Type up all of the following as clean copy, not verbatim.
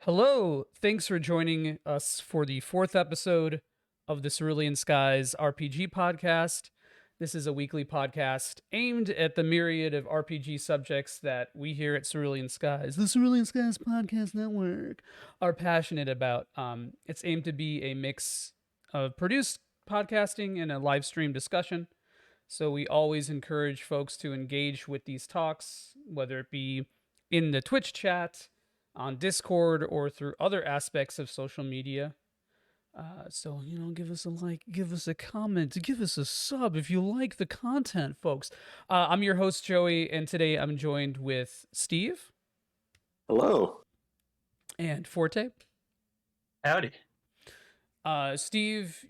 Hello, thanks for joining us for the fourth episode of the Cerulean Skies RPG podcast. This is a weekly podcast aimed at the myriad of RPG subjects that we here at Cerulean Skies, the Cerulean Skies Podcast Network, are passionate about. It's aimed to be a mix of produced podcasting and a live stream discussion. So we always encourage folks to engage with these talks, whether it be in the Twitch chat, on Discord, or through other aspects of social media. So, give us a like, give us a comment, give us a sub if you like the content, folks. I'm your host, Joey, and today I'm joined with Steve Hello. and Forte. Howdy. Steve,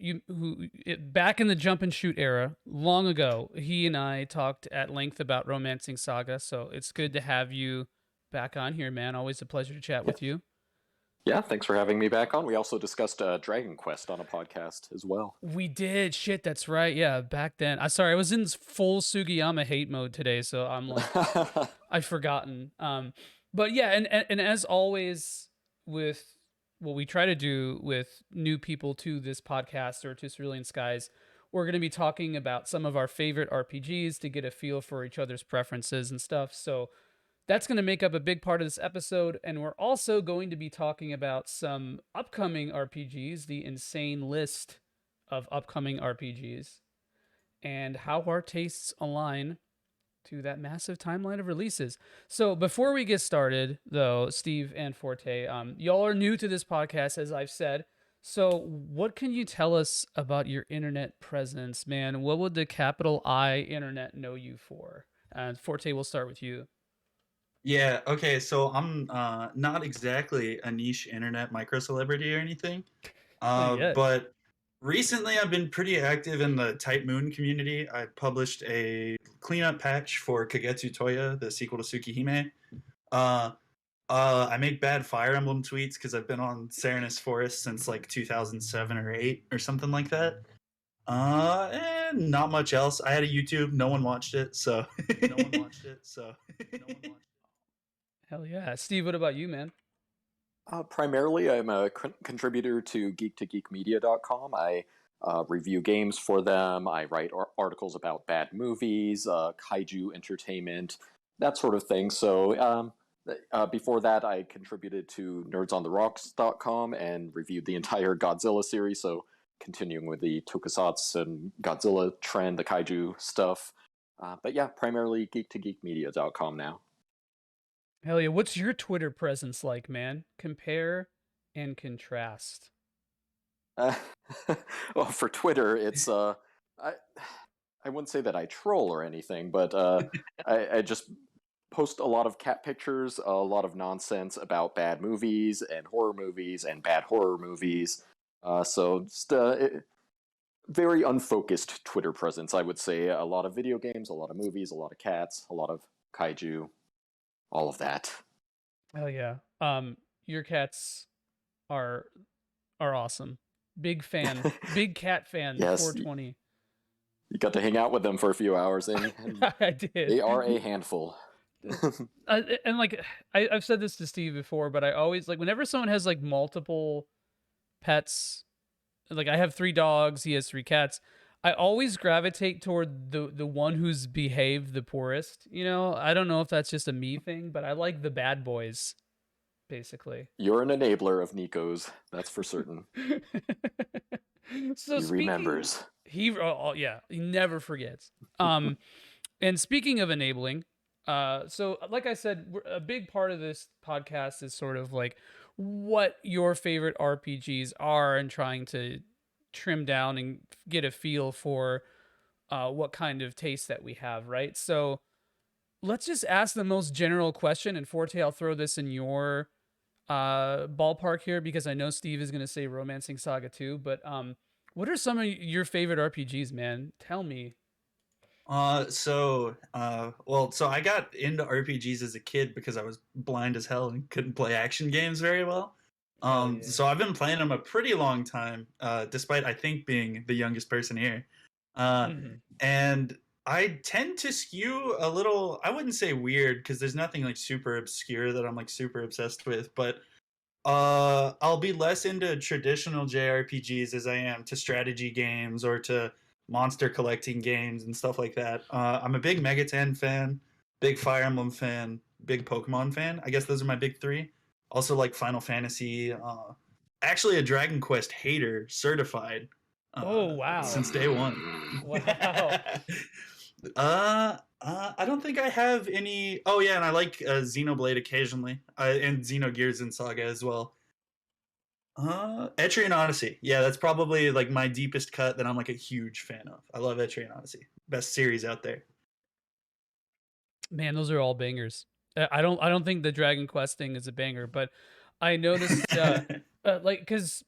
back in the jump and shoot era, long ago, he and I talked at length about romancing Saga. So it's good to have you back on here, man. Always a pleasure to chat with you. Yeah, thanks for having me back on. We also discussed Dragon Quest on a podcast as well. We did. Shit, that's right. Yeah, back then. I was in full Sugiyama hate mode today, so I'm like, I've forgotten. But yeah, and as always with what we try to do with new people to this podcast or to Cerulean Skies, we're going to be talking about some of our favorite RPGs to get a feel for each other's preferences and stuff. So that's going to make up a big part of this episode. And we're also going to be talking about some upcoming RPGs, the insane list of upcoming RPGs, and how our tastes align to that massive timeline of releases. So before we get started, though, Steve and Forte, y'all are new to this podcast, as I've said. So what can you tell us about your internet presence, man? What would the capital I internet know you for? Forte, we'll start with you. Yeah, okay, so I'm not exactly a niche internet micro celebrity or anything, Yes. but recently I've been pretty active in the Type Moon community. I published a cleanup patch for Kagetsu Toya, the sequel to Tsukihime. Uh, I make bad Fire Emblem tweets because I've been on Serenus Forest since like 2007 or 8 or something like that. And not much else. I had a YouTube, no one watched it, so no one watched it, so no one watched it. Hell yeah. Steve, what about you, man? Primarily, I'm a contributor to geek2geekmedia.com. I review games for them. I write articles about bad movies, kaiju entertainment, that sort of thing. So before that, I contributed to nerdsontherocks.com and reviewed the entire Godzilla series. So continuing with the tokusatsu and Godzilla trend, the kaiju stuff. But yeah, primarily geek2geekmedia.com now. Hell yeah. What's your Twitter presence like, man? Compare and contrast. Well, for Twitter, it's I wouldn't say that I troll or anything, but I just post a lot of cat pictures, a lot of nonsense about bad movies and horror movies and bad horror movies. So just very unfocused Twitter presence, I would say. A lot of video games, a lot of movies, a lot of cats, a lot of kaiju, all of that. Hell yeah. Your cats are awesome. Big fan. Big cat fan. Yes. 420. You got to hang out with them for a few hours, and I did. they are a handful. And like I've said this to Steve before, but I always like whenever someone has like multiple pets, like I have 3 dogs, he has 3 cats. I always gravitate toward the one who's behaved the poorest. You know, I don't know if that's just a me thing, but I like the bad boys, basically. You're an enabler of Nico's, that's for certain. So He remembers. Yeah, he never forgets. And speaking of enabling, so like I said, a big part of this podcast is sort of like what your favorite RPGs are and trying to trim down and get a feel for what kind of taste that we have, right? So let's just ask the most general question, and Forte, I'll throw this in your ballpark here because I know Steve is going to say Romancing Saga 2, but what are some of your favorite RPGs, man? Tell me. So I got into RPGs as a kid because I was blind as hell and couldn't play action games very well. Yeah. So I've been playing them a pretty long time, despite I think being the youngest person here. And I tend to skew a little, I wouldn't say weird because there's nothing like super obscure that I'm like super obsessed with, but I'll be less into traditional JRPGs as I am to strategy games or to monster collecting games and stuff like that. I'm a big Megaten fan, big Fire Emblem fan, big Pokemon fan. I guess those are my big three. Also like Final Fantasy. Actually, a Dragon Quest hater, certified, Oh, wow. since day one. Wow. I don't think I have any. Oh yeah, and I like Xenoblade occasionally, and Xenogears and Saga as well. Etrian Odyssey. Yeah, that's probably like my deepest cut that I'm like a huge fan of. I love Etrian Odyssey. Best series out there. Man, those are all bangers. I don't think the Dragon Quest thing is a banger, but I noticed like cuz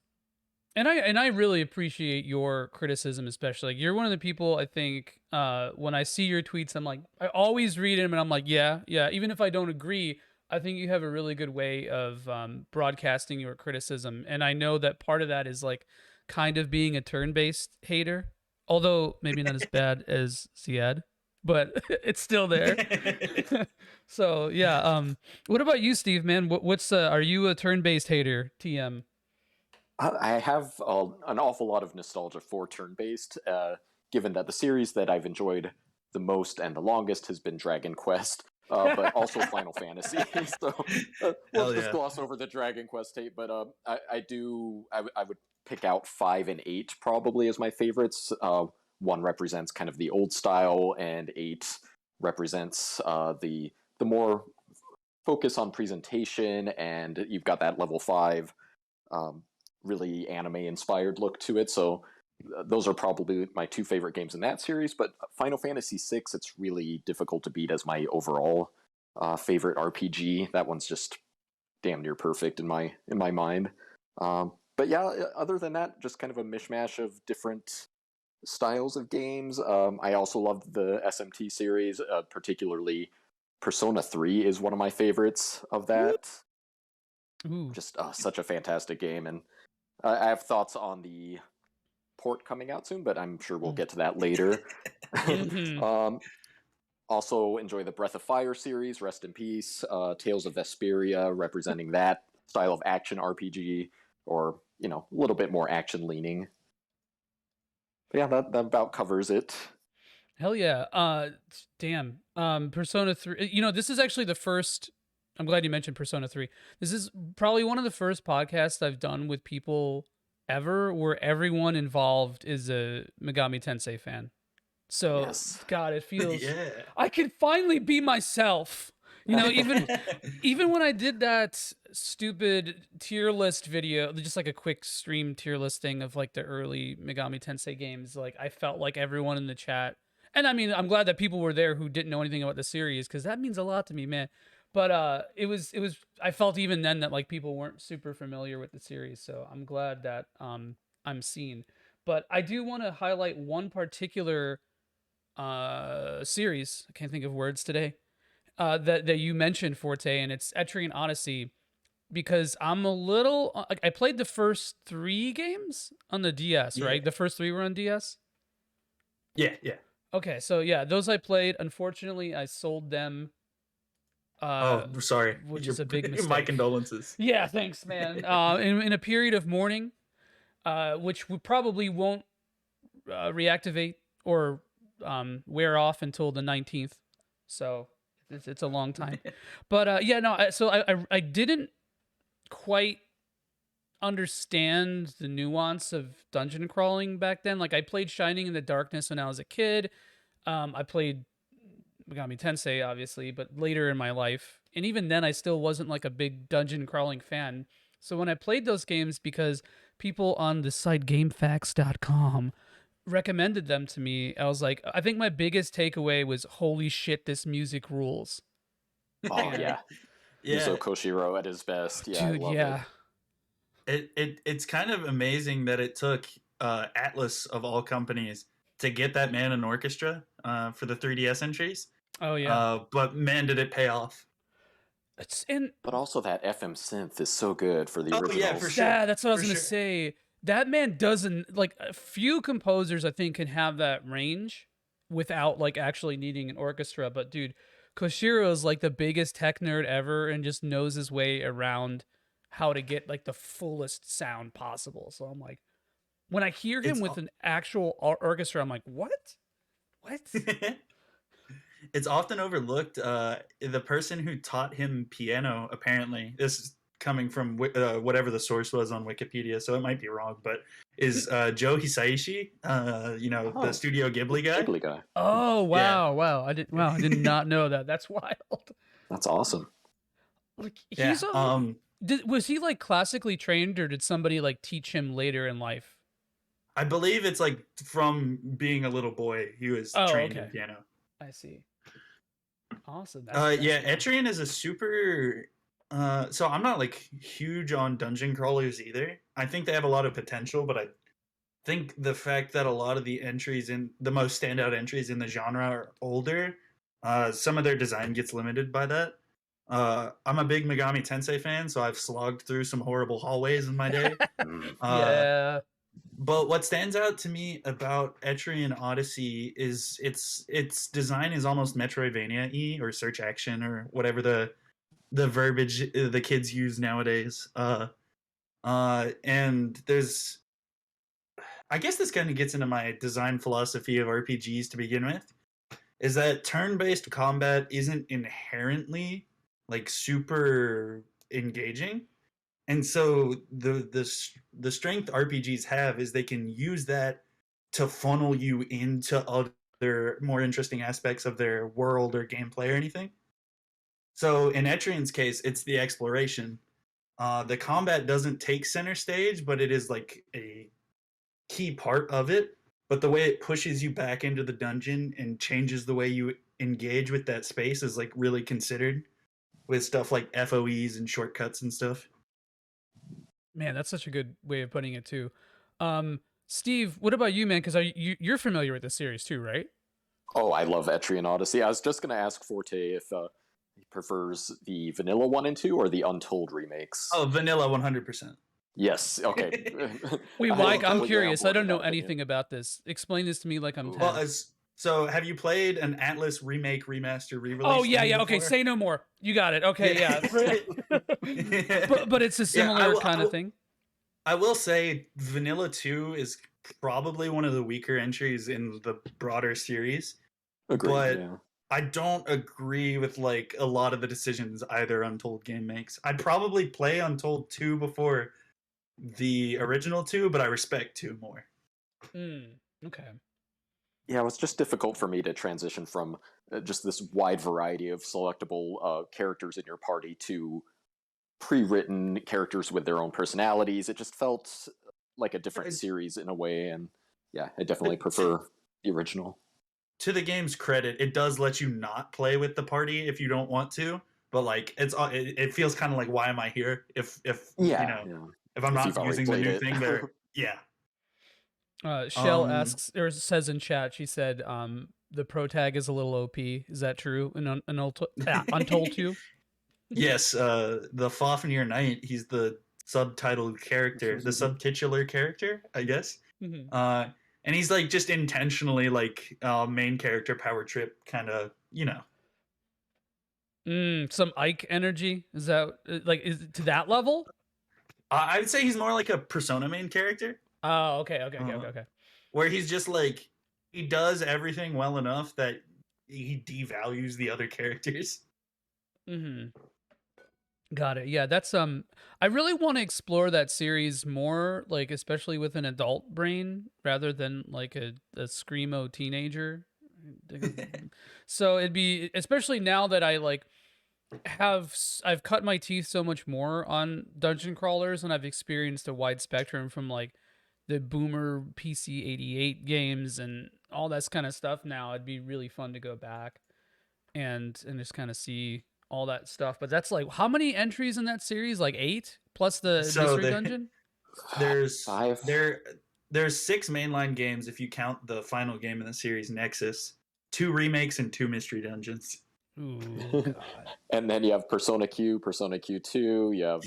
and I really appreciate your criticism, especially. Like, you're one of the people I think when I see your tweets, I'm like, I always read them and I'm like, yeah, yeah. Even if I don't agree, I think you have a really good way of broadcasting your criticism. And I know that part of that is like kind of being a turn-based hater, although maybe not as bad as Ziad, but it's still there. So yeah. What about you, Steve? Man, what's are you a turn-based hater? TM. I have an awful lot of nostalgia for turn-based, given that the series that I've enjoyed the most and the longest has been Dragon Quest, but also Final Fantasy. So we'll Hell just yeah. gloss over the Dragon Quest tape. But I would pick out 5 and 8 probably as my favorites. 1 represents kind of the old style, and 8 represents the more focus on presentation, and you've got that level 5. Really anime inspired look to it. So those are probably my 2 favorite games in that series. But Final Fantasy VI, it's really difficult to beat as my overall favorite RPG. That one's just damn near perfect in my mind. But yeah, other than that, just kind of a mishmash of different styles of games. I also loved the SMT series, particularly Persona 3 is one of my favorites of that. Ooh. Just such a fantastic game, and I have thoughts on the port coming out soon, but I'm sure we'll get to that later. Also enjoy the Breath of Fire series, rest in peace. Tales of Vesperia, representing that style of action RPG, or, a little bit more action leaning. But yeah, that about covers it. Hell yeah. Damn. Persona 3. This is actually the first. I'm glad you mentioned Persona 3. This is probably one of the first podcasts I've done with people ever where everyone involved is a Megami Tensei fan. So, Yes. God, it feels. Yeah. I can finally be myself. Even when I did that stupid tier list video, just like a quick stream tier list thing of like the early Megami Tensei games, like I felt like everyone in the chat, and I mean, I'm glad that people were there who didn't know anything about the series, because that means a lot to me, man. But it was I felt even then that like people weren't super familiar with the series, so I'm glad that I'm seen. But I do want to highlight one particular series. I can't think of words today. That you mentioned, Forte, and it's Etrian Odyssey, because I'm a little. I played the first 3 games on the DS, Yeah. right? The first 3 were on DS. Yeah. Okay, so yeah, those I played. Unfortunately, I sold them. Oh, sorry. Which is a big My mistake. condolences. Yeah, thanks, man. In a period of mourning, which we probably won't reactivate or wear off until the 19th. So it's a long time. But yeah, no. So I didn't quite understand the nuance of dungeon crawling back then. Like, I played Shining in the Darkness when I was a kid. I played Megami Tensei, obviously, but later in my life. And even then, I still wasn't like a big dungeon crawling fan. So when I played those games, because people on the site GameFAQs.com recommended them to me, I was like, I think my biggest takeaway was, holy shit, this music rules. Oh yeah, Yeah. Yuzo Koshiro at his best. Yeah, Dude, I love yeah. It's kind of amazing that it took Atlas of all companies to get that man an orchestra for the 3DS entries. Oh yeah. But man, did it pay off. It's in. But also that FM synth is so good for the Oh, originals. yeah, for sure. Yeah, that's what I was For gonna sure. say. That man doesn't, like, a few composers I think can have that range without like actually needing an orchestra. But dude, Koshiro is like the biggest tech nerd ever and just knows his way around how to get like the fullest sound possible. So I'm like, when I hear him It's with an actual orchestra, I'm like, what? it's often overlooked. The person who taught him piano, apparently, this is coming from whatever the source was on Wikipedia, so it might be wrong, but is Joe Hisaishi, the Oh, Studio Ghibli guy. Ghibli guy. Oh Yeah. wow! I did not know that. That's wild. That's awesome. Like Yeah. he's a was he like classically trained, or did somebody like teach him later in life? I believe it's like from being a little boy, he was Oh, trained in okay. piano. I see. Awesome. That's Yeah, fun. Etrian is a super. So I'm not like huge on dungeon crawlers either. I think they have a lot of potential, but I think the fact that a lot of the entries in the most standout entries in the genre are older, some of their design gets limited by that. I'm a big Megami Tensei fan, so I've slogged through some horrible hallways in my day. Mm. Yeah. But what stands out to me about Etrian Odyssey is its design is almost Metroidvania-y or search action or whatever the verbiage the kids use nowadays. And there's I guess this kind of gets into my design philosophy of RPGs to begin with, is that turn-based combat isn't inherently like super engaging. And so the strength RPGs have is they can use that to funnel you into other more interesting aspects of their world or gameplay or anything. So in Etrian's case, it's the exploration. The combat doesn't take center stage, but it is like a key part of it. But the way it pushes you back into the dungeon and changes the way you engage with that space is like really considered with stuff like FOEs and shortcuts and stuff. Man, that's such a good way of putting it too. Steve, what about you, man? Because you're familiar with this series too, right? Oh, I love Etrian Odyssey. I was just going to ask Forte if he prefers the vanilla 1 and 2 or the Untold remakes. Oh, vanilla 100%. Yes, okay. Wait, I Mike, was I'm completely on curious. I board don't with know that opinion. anything about this. Explain this to me like I'm Ooh. 10. Well, so have you played an Atlas remake, remaster, re-release? Oh yeah, game yeah. Okay, before? say no more. You got it. Okay, yeah. But it's a similar kind of thing. I will say Vanilla 2 is probably one of the weaker entries in the broader series. Agreed, But yeah. I don't agree with like a lot of the decisions either Untold game makes. I'd probably play Untold 2 before the original 2, but I respect 2 more. Okay. Yeah, it was just difficult for me to transition from just this wide variety of selectable characters in your party to pre-written characters with their own personalities. It just felt like a different series in a way, and yeah, I definitely prefer the original. To the game's credit, it does let you not play with the party if you don't want to, but like it feels kind of like, why am I here if Yeah, if I'm if you've not already using the played new it. thing there. Yeah. Shell asks or says in chat. She said, the pro tag is a little OP. Is that true? In Untold 2? Yes, the Fafnir Knight, he's the subtitled character, the subtitular character, I guess. And he's like just intentionally like main character power trip kind of, Some Ike energy. Is that like is it to that level? I would say he's more like a Persona main character. Oh, okay. Where he's just like he does everything well enough that he devalues the other characters. Got it. Yeah, that's I really want to explore that series more, like especially with an adult brain rather than like a screamo teenager. So it'd be especially now that I like I've cut my teeth so much more on dungeon crawlers and I've experienced a wide spectrum from like the boomer PC 88 games and all that kind of stuff now. It'd be really fun to go back and just kind of see all that stuff. But that's like how many entries in that series? Like 8 plus the mystery dungeon? There's 5. There's 6 mainline games if you count the final game in the series, Nexus, 2 remakes and 2 mystery dungeons. Ooh, God. And then you have Persona Q, Persona Q2, you have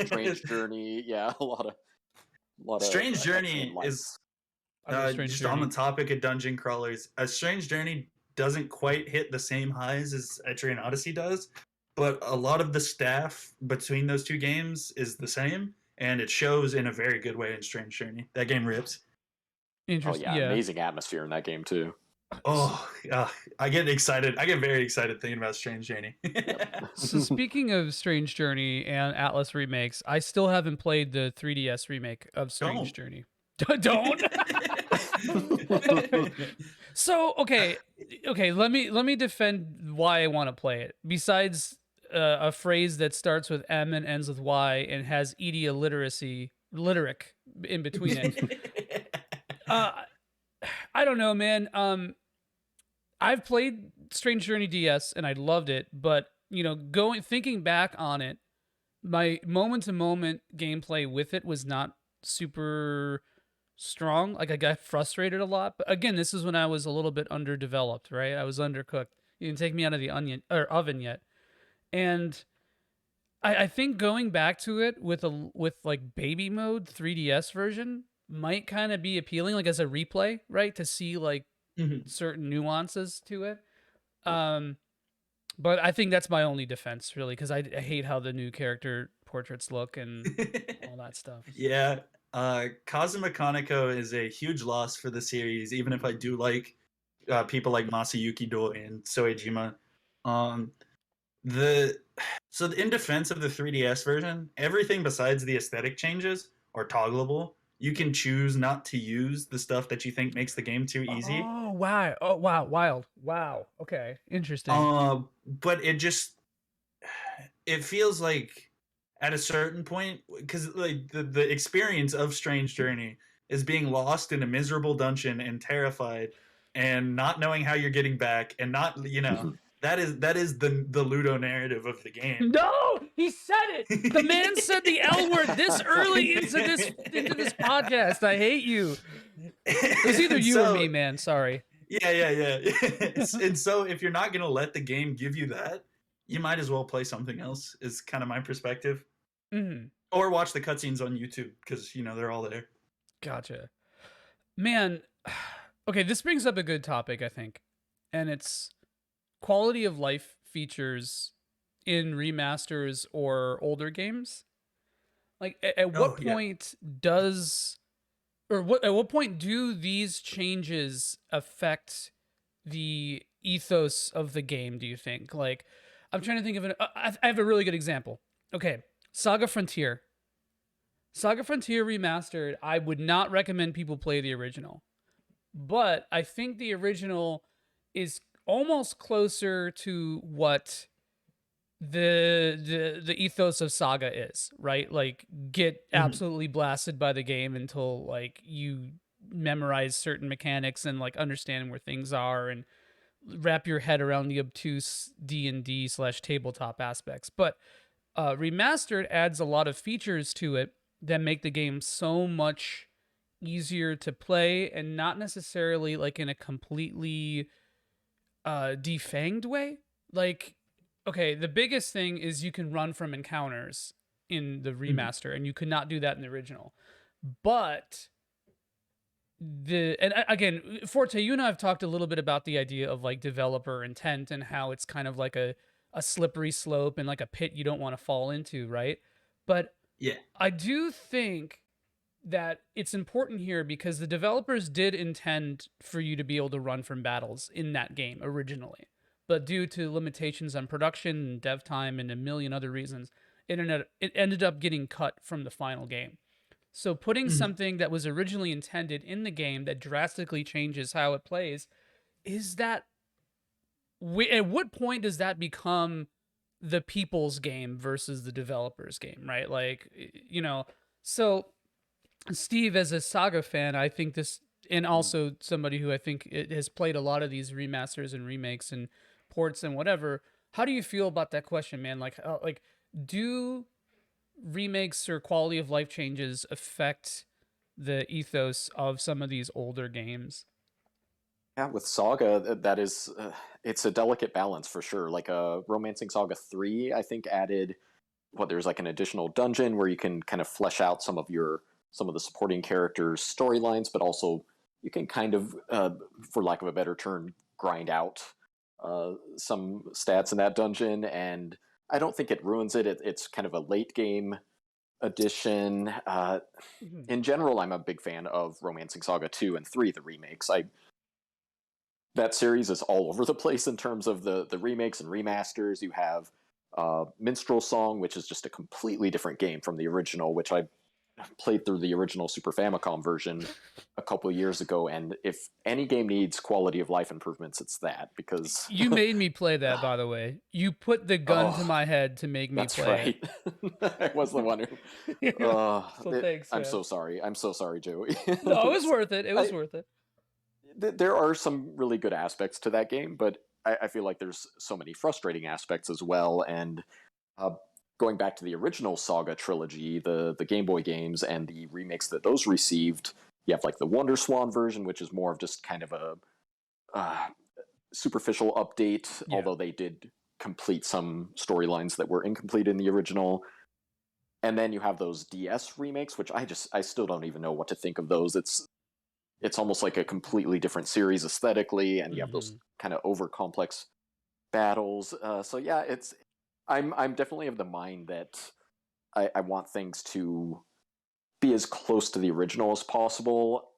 Strange Journey. Yeah, a lot of Strange Journey is just on the topic of dungeon crawlers. A Strange Journey doesn't quite hit the same highs as Etrian Odyssey does, but a lot of the staff between those two games is the same, and it shows in a very good way in Strange Journey. That game rips. Oh Interesting. yeah, Yeah. amazing atmosphere in that game too. Oh, I get excited. I get very excited thinking about Strange Journey. Yep. So speaking of Strange Journey and Atlas remakes, I still haven't played the 3DS remake of Strange Don't. Journey. Don't. So okay. Let me defend why I want to play it. Besides a phrase that starts with M and ends with Y and has lyric in between it. Uh, I don't know, man. I've played Strange Journey DS and I loved it, but thinking back on it, my moment to moment gameplay with it was not super strong. Like I got frustrated a lot. But again, this is when I was a little bit underdeveloped, right? I was undercooked. You didn't take me out of the oven yet. And I think going back to it with like baby mode 3DS version might kind of be appealing, like as a replay, right? To see like Mhm. certain nuances to it. Yep. But I think that's my only defense, really, because I hate how the new character portraits look and all that stuff. Yeah, Kazuma Kaneko is a huge loss for the series, even if I do like people like Masayuki Do and Soejima. Um, the so in defense of the 3DS version, everything besides the aesthetic changes are toggleable. You can choose not to use the stuff that you think makes the game too easy. Oh wow! Oh wow! Wild! Wow! Okay, interesting. But it feels like at a certain point, because like the experience of Strange Journey is being lost in a miserable dungeon and terrified and not knowing how you're getting back and not that is the Ludo narrative of the game. No, he said it. The man said the L word this early into this podcast. I hate you. It was either And you or so, me, man. Sorry. yeah. And so if you're not gonna let the game give you that, you might as well play something else. Is kind of my perspective. Mhm. Or watch the cutscenes on YouTube because they're all there. Gotcha. Man, okay, this brings up a good topic, I think. And it's quality of life features in remasters or older games. Like at what Oh yeah. point does or what at what point do these changes affect the ethos of the game, do you think? Like I'm trying to think of I have a really good example. Okay, Saga Frontier. Saga Frontier remastered, I would not recommend people play the original. But I think the original is almost closer to what the ethos of Saga is, right? Like get Mhm. absolutely blasted by the game until like you memorize certain mechanics and like understand where things are and wrap your head around the obtuse D&D/tabletop aspects. But remastered adds a lot of features to it that make the game so much easier to play and not necessarily like in a completely defanged way. Like, okay, the biggest thing is you can run from encounters in the Mhm. remaster, and you could not do that in the original. But again, Forte, you and I have talked a little bit about the idea of like developer intent and how it's kind of like a slippery slope and like a pit you don't want to fall into, right? But Yeah. I do think that it's important here because the developers did intend for you to be able to run from battles in that game originally. But due to limitations on production and dev time and a million other reasons, it ended up getting cut from the final game. So putting Mhm. something that was originally intended in the game that drastically changes how it plays, is that at what point does that become the people's game versus the developer's game, right? Like, so Steve, as a Saga fan, I think this, and also somebody who I think it has played a lot of these remasters and remakes and ports and whatever. How do you feel about that question, man? Like, do remakes or quality of life changes affect the ethos of some of these older games? Yeah, with Saga, that is, it's a delicate balance for sure. Like Romancing Saga 3, I think added there's like an additional dungeon where you can kind of flesh out some of the supporting characters' storylines, but also you can kind of, for lack of a better term, grind out some stats in that dungeon. And I don't think it ruins it. It's kind of a late game addition. Mhm. In general, I'm a big fan of Romancing Saga 2 and 3, the remakes. That series is all over the place in terms of the remakes and remasters. You have Minstrel Song, which is just a completely different game from the original, which I played through the original Super Famicom version a couple years ago. And if any game needs quality of life improvements, it's that, because You made me play that, by the way. You put the gun to oh, my head to make me that's play right. I was the one who. it. So thanks, I'm man. so sorry. I'm so sorry, Joey. No, it was worth it. It was worth it. There are some really good aspects to that game, but I feel like there's so many frustrating aspects as well. And uh, going back to the original Saga trilogy, the Game Boy games and the remakes that those received, you have like the Wonder Swan version, which is more of just kind of a uh, superficial update, Yeah. although they did complete some storylines that were incomplete in the original. And then you have those DS remakes, which I still don't even know what to think of those. It's almost like a completely different series aesthetically, and you have those Mhm. kind of over complex battles. So yeah, I'm definitely of the mind that I want things to be as close to the original as possible.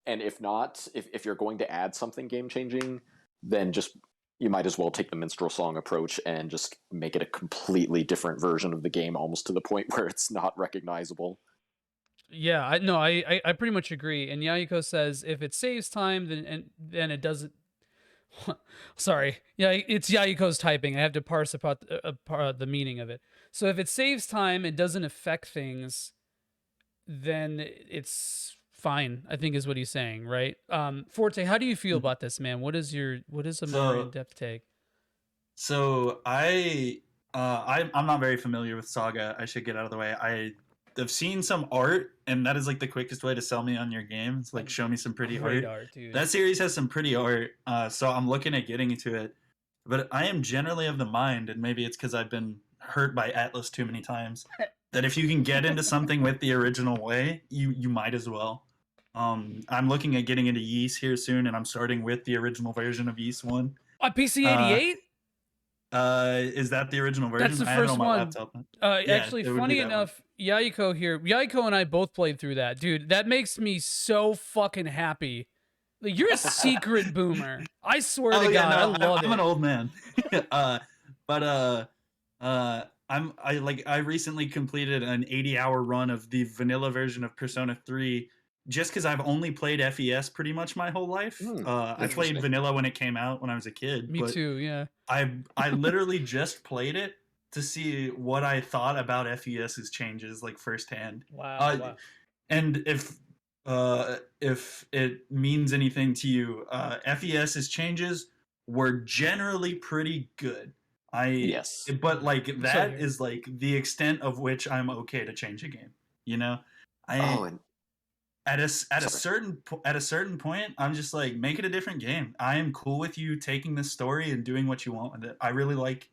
And if not, if you're going to add something game changing, then just you might as well take the minstrel song approach and just make it a completely different version of the game, almost to the point where it's not recognizable. Yeah, I no, I pretty much agree. And Yayiko says if it saves time, then it doesn't. Sorry, yeah, it's Yayiko's typing. I have to parse apart the meaning of it. So if it saves time, it doesn't affect things, then it's fine. I think is what he's saying, right? Forte, how do you feel Mhm. about this, man? What is a more in So depth take? so I'm not very familiar with Saga. I should get out of the way. I've seen some art, and that is like the quickest way to sell me on your game. It's like show me some pretty Great art. art, dude. That series has some pretty art, so I'm looking at getting into it. But I am generally of the mind, and maybe it's because I've been hurt by Atlas too many times, that if you can get into something with the original way, you might as well. I'm looking at getting into Yeast here soon, and I'm starting with the original version of Yeast One. On PC Uh, 88? is that the original That's version? the I have it first on my one. laptop. Yeah, Actually, it would be funny that one. enough, Yayiko and I both played through that, dude. That makes me so fucking happy. Like, you're a secret boomer. I swear to Oh yeah, God, I no, love I'm an it. old man. But I recently completed an 80-hour run of the vanilla version of Persona 3 just because I've only played FES pretty much my whole life. Hmm, I played interesting. vanilla when it came out when I was a kid, Me but too, yeah. I literally just played it to see what I thought about FES's changes like firsthand. Wow, Uh, wow. and if it means anything to you, FES's changes were generally pretty good. Yes. But like I'm sorry to that hear. is like the extent of which I'm okay to change a game. You know, Oh, I and sorry. at a certain point, I'm just like make it a different game. I am cool with you taking this story and doing what you want with it. I really like.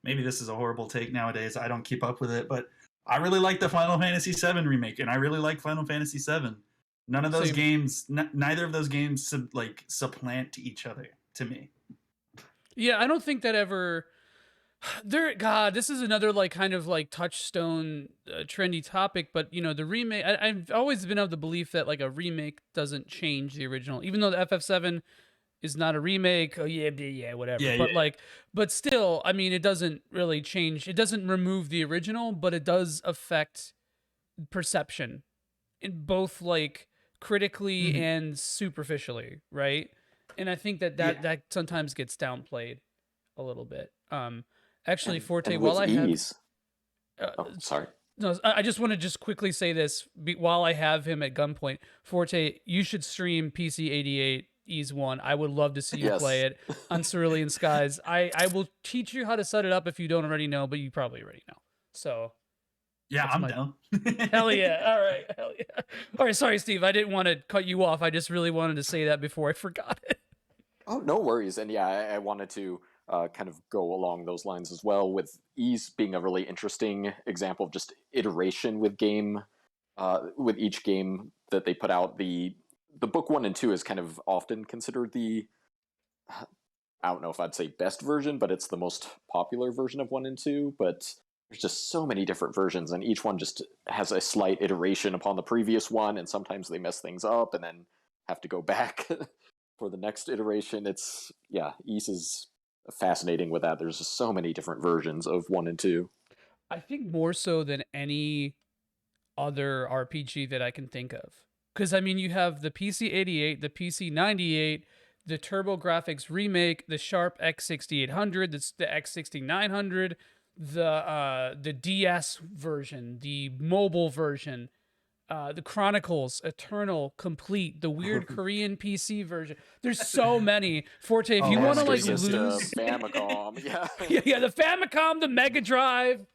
Maybe this is a horrible take nowadays. I don't keep up with it, but I really like the Final Fantasy VII remake, and I really like Final Fantasy VII. None of those Same. games, neither of those games, supplant each other to me. Yeah, I don't think that ever. God, this is another like kind of like touchstone trendy topic, but the remake. I've always been of the belief that like a remake doesn't change the original, even though the FF7 is not a remake. Oh yeah, yeah, whatever. Yeah, yeah, But like, but still, I mean, it doesn't really change. It doesn't remove the original, but it does affect perception in both like critically yeah. and superficially, right? And I think that Yeah. that sometimes gets downplayed a little bit. Actually, Forte, And while with I have, ease. uh, Oh, sorry. no, I just want to just quickly say this while I have him at gunpoint. Forte, you should stream PC 88 Ease 1. I would love to see you play Yes. it on Cerulean Skies. I will teach you how to set it up if you don't already know, but you probably already know. So Yeah, that's I'm my down. hell yeah. All right. Hell yeah. All right. Sorry, Steve. I didn't want to cut you off. I just really wanted to say that before I forgot it. Oh, no worries. And yeah, I wanted to kind of go along those lines as well, with ease being a really interesting example of just iteration with each game that they put out. The book 1 and 2 is kind of often considered I don't know if I'd say best version, but it's the most popular version of 1 and 2. But there's just so many different versions, and each one just has a slight iteration upon the previous one, and sometimes they mess things up and then have to go back for the next iteration. It's, yeah, Ys is fascinating with that. There's just so many different versions of 1 and 2. I think more so than any other RPG that I can think of. Because, I mean, you have the PC-88, the PC-98, the TurboGrafx Remake, the Sharp X6800, the X6900, the DS version, the mobile version, the Chronicles, Eternal, Complete, the weird Korean PC version. There's so many. Forte, if you want to like Master lose, Famicom, yeah. yeah, the Famicom, the Mega Drive,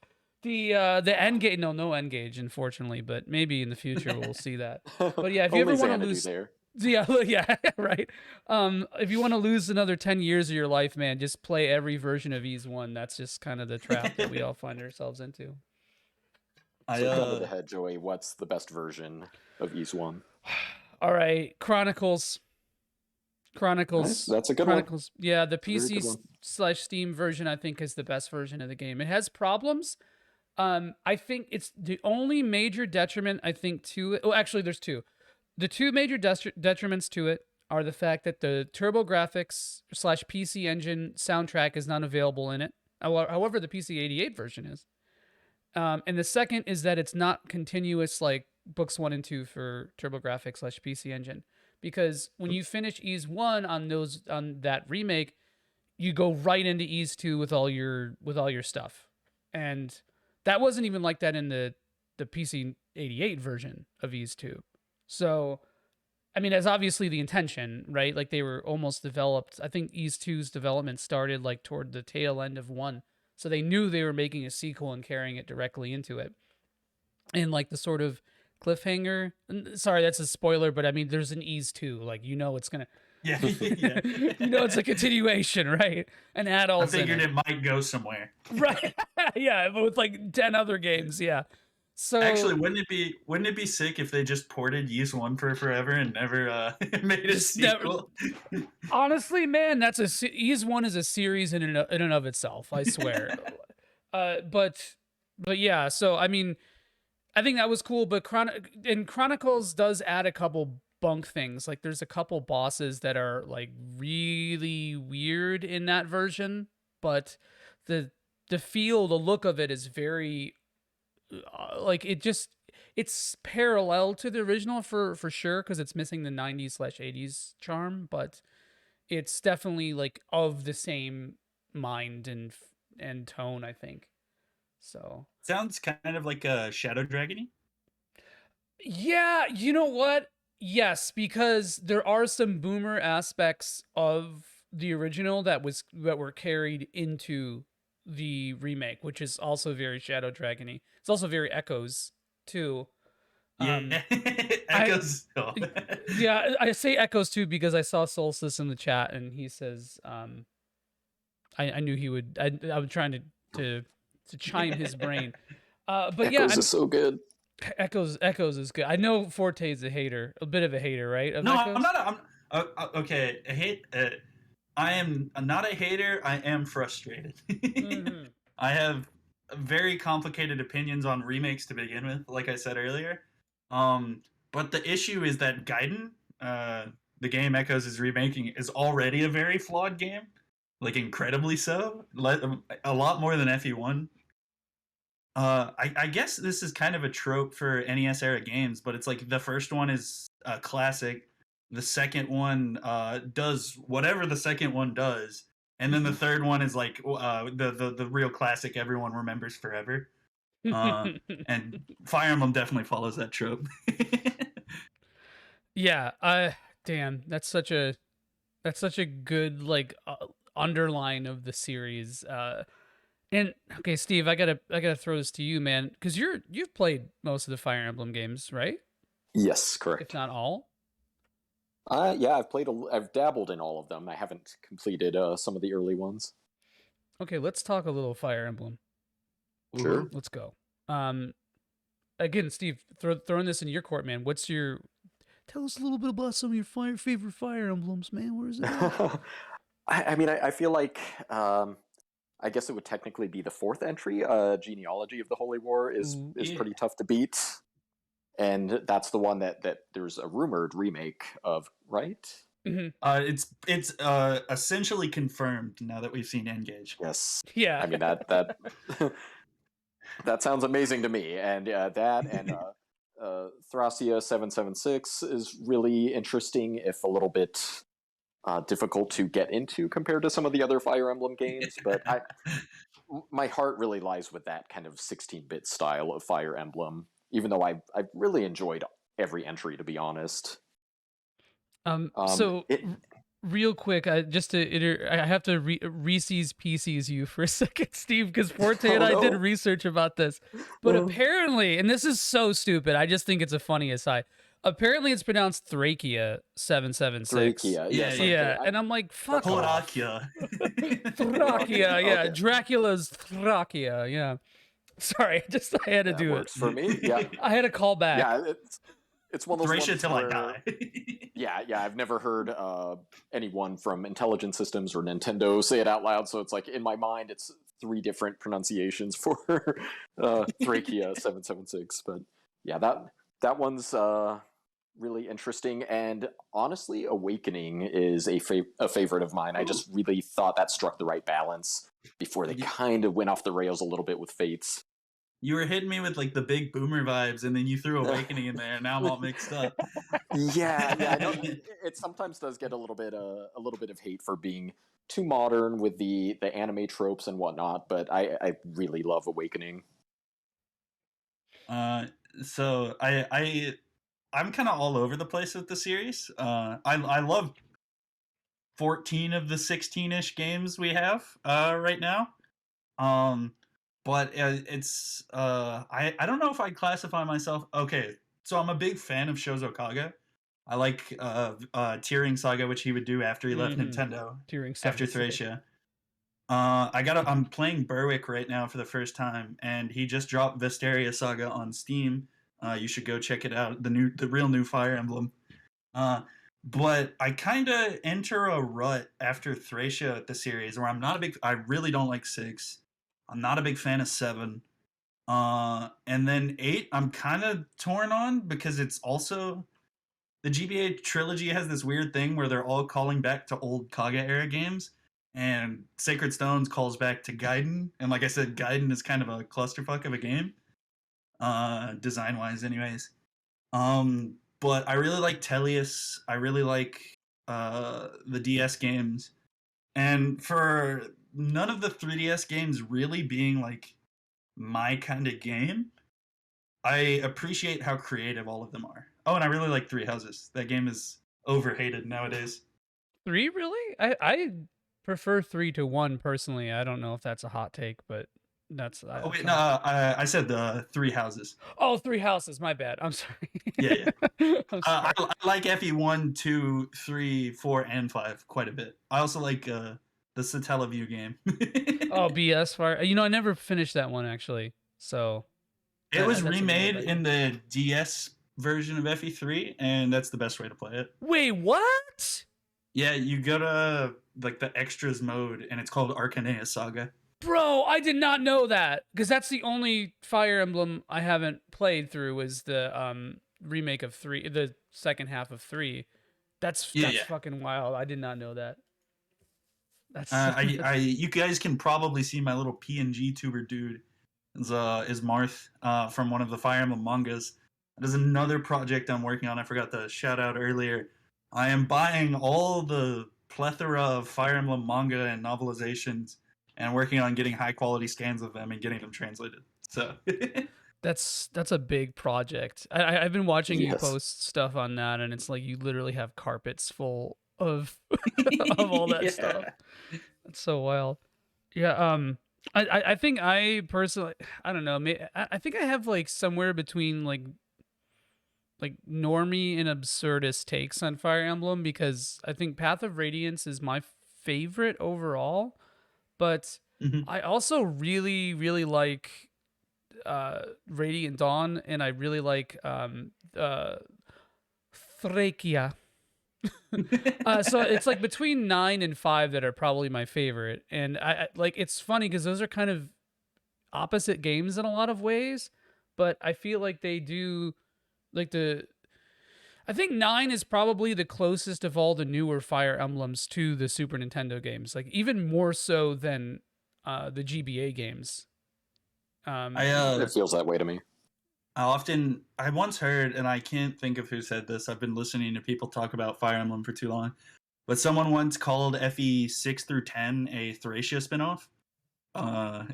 the N-Gage. No N-Gage, unfortunately, but maybe in the future we'll see that. But yeah, if you ever want to lose, there. yeah, right. If you want to lose another 10 years of your life, man, just play every version of Ys 1. That's just kind of the trap that we all find ourselves into. So gun to the head, Joey, what's the best version of Ys 1? All right, Chronicles. That's a good Chronicles. one. Yeah, the PC/Steam version I think is the best version of the game. It has problems. I think it's the only major detriment I think to it. Oh, actually, there's two. The two major detriments to it are the fact that the TurboGrafx/PC Engine soundtrack is not available in it. However, the PC-88 version is. And the second is that it's not continuous like books 1 and 2 for TurboGrafx/PC Engine, because when you finish Ys 1 on that remake, you go right into Ys 2 with all your stuff, and that wasn't even like that in the PC-88 version of Ys 2. So, I mean, that's obviously the intention, right? Like they were almost developed. I think Ys 2's development started like toward the tail end of 1. So they knew they were making a sequel and carrying it directly into it. And like the sort of cliffhanger, sorry, that's a spoiler, but I mean, there's an Ys 2, like, you know, it's going to, Yeah. you know, it's a continuation, right? An adult. I figured it might go somewhere. Right. Yeah, but with like 10 other games, yeah. So actually, wouldn't it be sick if they just ported Ys 1 for forever and never made a sequel? Honestly, man, Ys 1 is a series in and of itself, I swear. But yeah, so I mean, I think that was cool, but Chronicles does add a couple bunk things. Like there's a couple bosses that are like really weird in that version, but the feel, the look of it is very like it's parallel to the original for sure, because it's missing the 90s/80s charm, but it's definitely like of the same mind and tone, I think. So sounds kind of like a Shadow Dragon-y. Yeah, you know what? Yes, because there are some boomer aspects of the original that were carried into the remake, which is also very Shadow Dragon-y. It's also very Echoes too. Yeah, Echoes. Yeah, I say Echoes too because I saw Solstice in the chat and he says, I knew he would. I was trying to chime his brain. But Echoes yeah, is so good. Echoes is good. I know Forte's a bit of a hater, right? No, Echoes? I'm not. Okay. I am not a hater. I am frustrated. Mm-hmm. I have very complicated opinions on remakes to begin with, like I said earlier. But the issue is that Gaiden, the game Echoes is remaking, is already a very flawed game, like incredibly so, a lot more than FE1. I guess this is kind of a trope for NES era games, but it's like the first one is a classic, the second one does whatever the second one does, and then the third one is like the real classic everyone remembers forever. And Fire Emblem definitely follows that trope. Yeah, damn, that's such a good like underline of the series. And okay, Steve, I gotta throw this to you, man, because you've played most of the Fire Emblem games, right? Yes, correct. If not all. Yeah, I've dabbled in all of them. I haven't completed some of the early ones. Okay, let's talk a little Fire Emblem. Sure. Let's go. Again, Steve, throwing this in your court, man. Tell us a little bit about some of your favorite Fire Emblems, man. Where is it? I mean, I feel like I guess it would technically be the fourth entry. Genealogy of the Holy War Ooh. is Yeah. pretty tough to beat, and that's the one that there's a rumored remake of, right? Hmm. It's essentially confirmed now that we've seen Engage. Yes. Yeah. I mean that that sounds amazing to me, and that and Thracia 776 is really interesting, if a little bit difficult to get into compared to some of the other Fire Emblem games. But my heart really lies with that kind of 16-bit style of Fire Emblem, even though I've really enjoyed every entry, to be honest. So It real quick, I have to Reese's Pieces you for a second, Steve, because Forte and oh I did no. research about this. But apparently, and this is so stupid, I just think it's a funny aside. Apparently, it's pronounced Thracia 776. Thracia, Yeah, yes, yeah. okay. Yeah, and I'm like, fuck That's off. Horakia. Thracia, yeah, Okay. Dracula's Thracia, yeah. Sorry, I had to That do it. works for me. Yeah. I had to call back. Yeah, it's one of those Thracia ones till I where die. yeah, I've never heard anyone from Intelligent Systems or Nintendo say it out loud, so it's like in my mind it's three different pronunciations for Thracia 776. But yeah, that one's really interesting, and honestly, Awakening is a favorite of mine. I just really thought that struck the right balance before they kind of went off the rails a little bit with Fates. You were hitting me with like the big boomer vibes, and then you threw Awakening in there, and now I'm all mixed up. Yeah, I know. It sometimes does get a little bit of hate for being too modern with the anime tropes and whatnot, but I really love Awakening. Uh, so I'm kind of all over the place with the series. I love 14 of the 16-ish games we have right now. Um, but I don't know if I'd classify myself. Okay, so I'm a big fan of Shozo Kaga. I like tiering Saga, which he would do after he left Mhm. Nintendo, During after Saga. Thracia. I'm playing Berwick right now for the first time, and he just dropped Vesteria Saga on Steam. You should go check it out. The real new Fire Emblem. Uh, but I kind of enter a rut after Thracia at the series where I really don't like 6. I'm not a big fan of 7. And then 8, I'm kind of torn on because it's also the GBA trilogy has this weird thing where they're all calling back to old Kaga era games, and Sacred Stones calls back to Gaiden. And like I said, Gaiden is kind of a clusterfuck of a game, design wise, anyways. But I really like Tellius. I really like the DS games, and for none of the 3DS games really being like my kind of game, I appreciate how creative all of them are. Oh, and I really like Three Houses. That game is overhated nowadays. 3, really? I prefer 3 to 1 personally. I don't know if that's a hot take, but Oh that's wait, no, fine. I said the Three Houses. Oh, 3 houses. My bad. I'm sorry. Yeah, yeah. I'm sorry. I like FE 1, 2, 3, 4, and 5 quite a bit. I also like the Satellaview game. Oh, BS Fire. I never finished that one actually. So It was that's a really remade bad in game. the DS version of FE3, and that's the best way to play it. Wait, what? Yeah, you go to like the extras mode, and it's called Arcanea Saga. Bro, I did not know that because that's the only Fire Emblem I haven't played through is the remake of 3, the second half of 3. That's Yeah, that's yeah. fucking wild. I did not know that. That's You guys can probably see my little PNG tuber dude is Marth from one of the Fire Emblem mangas. That is another project I'm working on. I forgot to shout out earlier. I am buying all the plethora of Fire Emblem manga and novelizations, and working on getting high quality scans of them and getting them translated. So that's a big project. I've been watching you Yes. post stuff on that, and it's like you literally have carpets full of of all that stuff. That's so wild. Yeah. I think I personally, I don't know. I think I have like somewhere between like normie and absurdist takes on Fire Emblem because I think Path of Radiance is my favorite overall, but Mhm. I also really like Radiant Dawn, and I really like Thrakia. So it's like between 9 and 5 that are probably my favorite, and I like it's funny because those are kind of opposite games in a lot of ways, but I feel like they do like the. I think 9 is probably the closest of all the newer Fire Emblems to the Super Nintendo games, like even more so than the GBA games. I It feels that way to me. I once heard, and I can't think of who said this. I've been listening to people talk about Fire Emblem for too long, but someone once called FE 6 through 10 a Thracia spinoff. Uh,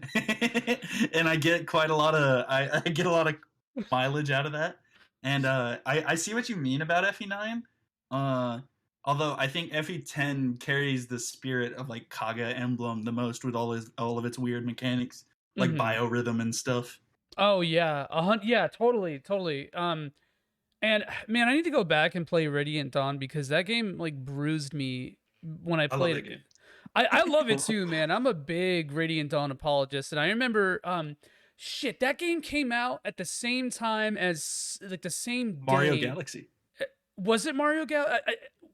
and I get quite a lot of I get a lot of mileage out of that, and I see what you mean about FE9. Uh, Although I think FE10 carries the spirit of like Kaga Emblem the most with all of its weird mechanics, like Mhm. biorhythm and stuff. Oh yeah, yeah, totally, totally. And man, I need to go back and play Radiant Dawn because that game like bruised me when I I love played that it. game. I love it too, man. I'm a big Radiant Dawn apologist, and I remember shit, that game came out at the same time as like the same Mario day. Galaxy. Was it Mario Gal?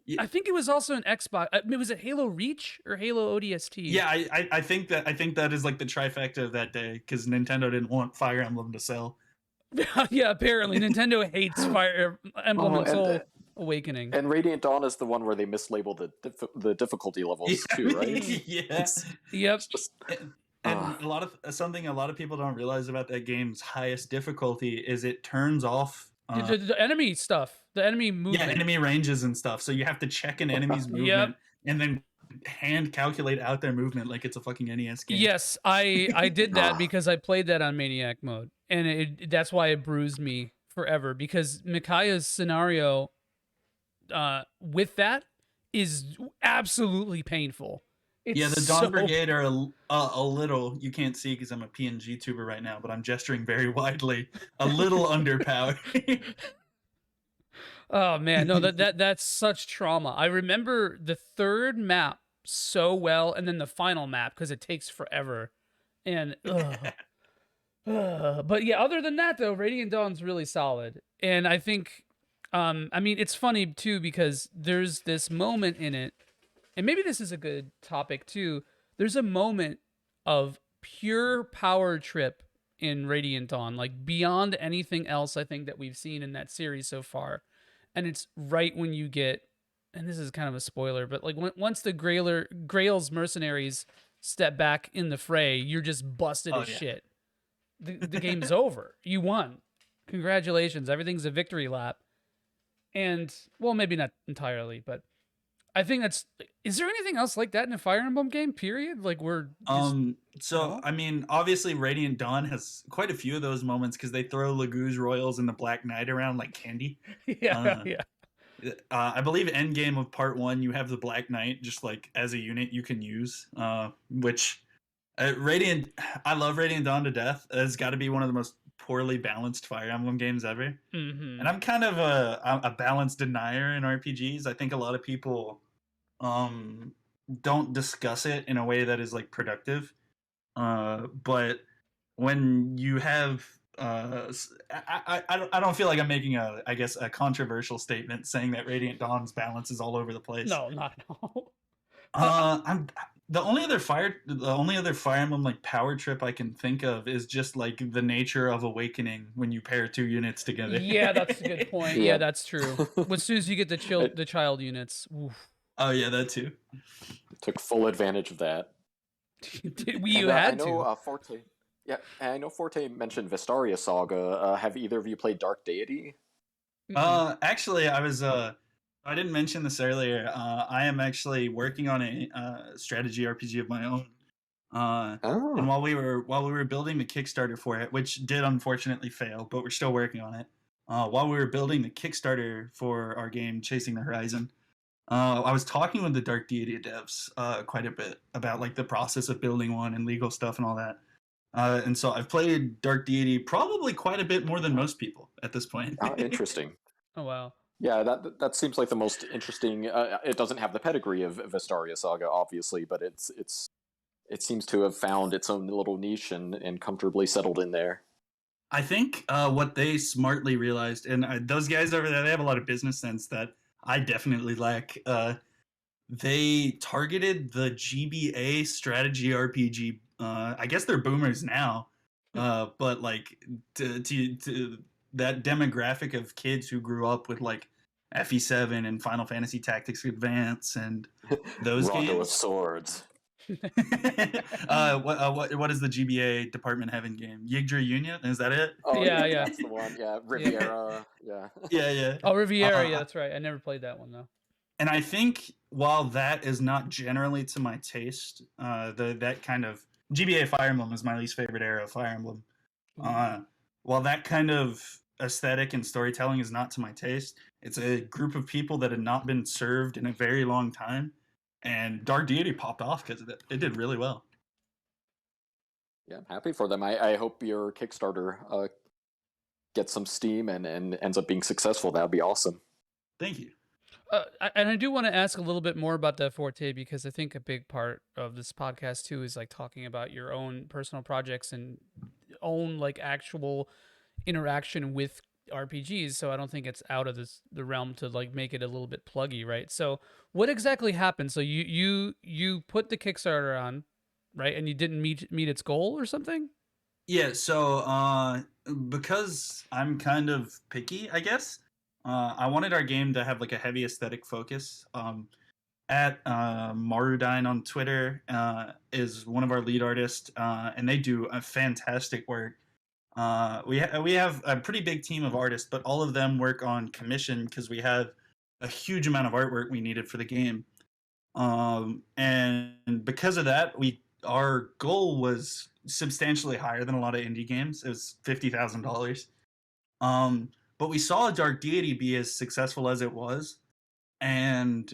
Yeah, I think it was also an Xbox. Was it Halo Reach or Halo ODST? yeah. I think that is like the trifecta of that day because Nintendo didn't want Fire Emblem to sell. Yeah, apparently Nintendo hates Fire Emblem Oh, until Awakening. and Radiant Dawn is the one where they mislabel the difficulty levels too, right? Yeah. Yep. It's just And a lot of people don't realize about that game's highest difficulty is it turns off The enemy stuff, the enemy movement. enemy ranges and stuff. So you have to check an enemy's Yep. movement and then hand calculate out their movement like it's a fucking NES game. Yes, I did that Ah. because I played that on Maniac mode, and that's why it bruised me forever because Mikaya's scenario with that is absolutely painful. It's Yeah, the Dawn so Brigade are a little. You can't see because I'm a PNG tuber right now, but I'm gesturing very widely. A little underpowered. Oh man, no, that's such trauma. I remember the third map so well, and then the final map because it takes forever. And but yeah, other than that though, Radiant Dawn's really solid. And I think I mean it's funny too because there's this moment in it, and maybe this is a good topic too. There's a moment of pure power trip in Radiant Dawn, like beyond anything else I think that we've seen in that series so far. And it's right when you get, and this is kind of a spoiler, but like once the Grail's mercenaries step back in the fray, you're just busted Oh, as yeah. shit. The game's over. You won. Congratulations. Everything's a victory lap. And well, maybe not entirely, but I think that's. Is there anything else like that in a Fire Emblem game? Period. Like we're just So no? I mean, obviously, Radiant Dawn has quite a few of those moments because they throw Laguz Royals and the Black Knight around like candy. Yeah, Uh, yeah. I believe end game of part one, you have the Black Knight just like as a unit you can use, which Radiant. I love Radiant Dawn to death. It's got to be one of the most poorly balanced Fire Emblem games ever. Mm-hmm. And I'm kind of a balance denier in RPGs. I think a lot of people um, don't discuss it in a way that is like productive. But when you have I don't feel like I'm making a controversial statement saying that Radiant Dawn's balance is all over the place. No, not at all. I- I'm the only other Fire Emblem like power trip I can think of is just like the nature of Awakening when you pair two units together. Yeah, that's a good point. Yeah, Yeah. that's true. As soon as you get the child units, oof. Oh yeah, that too. Took full advantage of that. You I had know to. Forte. Yeah, and I know Forte mentioned Vestaria Saga. Have either of you played Dark Deity? Mm-mm. Actually, I didn't mention this earlier. I am actually working on a strategy RPG of my own. And Oh, while we were building the Kickstarter for it, which did unfortunately fail, but we're still working on it. While we were building the Kickstarter for our game Chasing the Horizon, I was talking with the Dark Deity devs quite a bit about like the process of building one and legal stuff and all that. And so I've played Dark Deity probably quite a bit more than most people at this point. interesting. Oh wow. Yeah, that seems like the most interesting. It doesn't have the pedigree of Vestaria Saga, obviously, but it seems to have found its own little niche and comfortably settled in there. I think what they smartly realized, and those guys over there, they have a lot of business sense that I definitely lack. They targeted the GBA strategy RPG. I guess they're boomers now, but like to that demographic of kids who grew up with like FE7 and Final Fantasy Tactics Advance and those Rondo with games. swords. What does the GBA department have in game? Yggdra Union? Is that it? Oh Yeah, yeah, yeah. that's the one. Yeah, Riviera. Yeah. Yeah. Oh, Riviera. Yeah, Uh, that's right. I never played that one though. and I think while that is not generally to my taste, that kind of GBA Fire Emblem is my least favorite era of Fire Emblem. Uh, while that kind of aesthetic and storytelling is not to my taste, it's a group of people that had not been served in a very long time, and Dark Deity popped off because of it. It did really well. Yeah, I'm happy for them. I hope your Kickstarter gets some steam and ends up being successful. That would be awesome. Thank you. And I do want to ask a little bit more about that Forte, because I think a big part of this podcast too is like talking about your own personal projects and own like actual interaction with RPGs. So I don't think it's out of the realm to like make it a little bit pluggy, right? So what exactly happened? So you put the Kickstarter on, right? And you didn't meet its goal or something? Yeah, so because I'm kind of picky, I guess, I wanted our game to have like a heavy aesthetic focus. At Marudine on Twitter is one of our lead artists, and they do a fantastic work. We have a pretty big team of artists, but all of them work on commission because we have a huge amount of artwork we needed for the game. And because of that, our goal was substantially higher than a lot of indie games. It was $50,000. But we saw Dark Deity be as successful as it was, and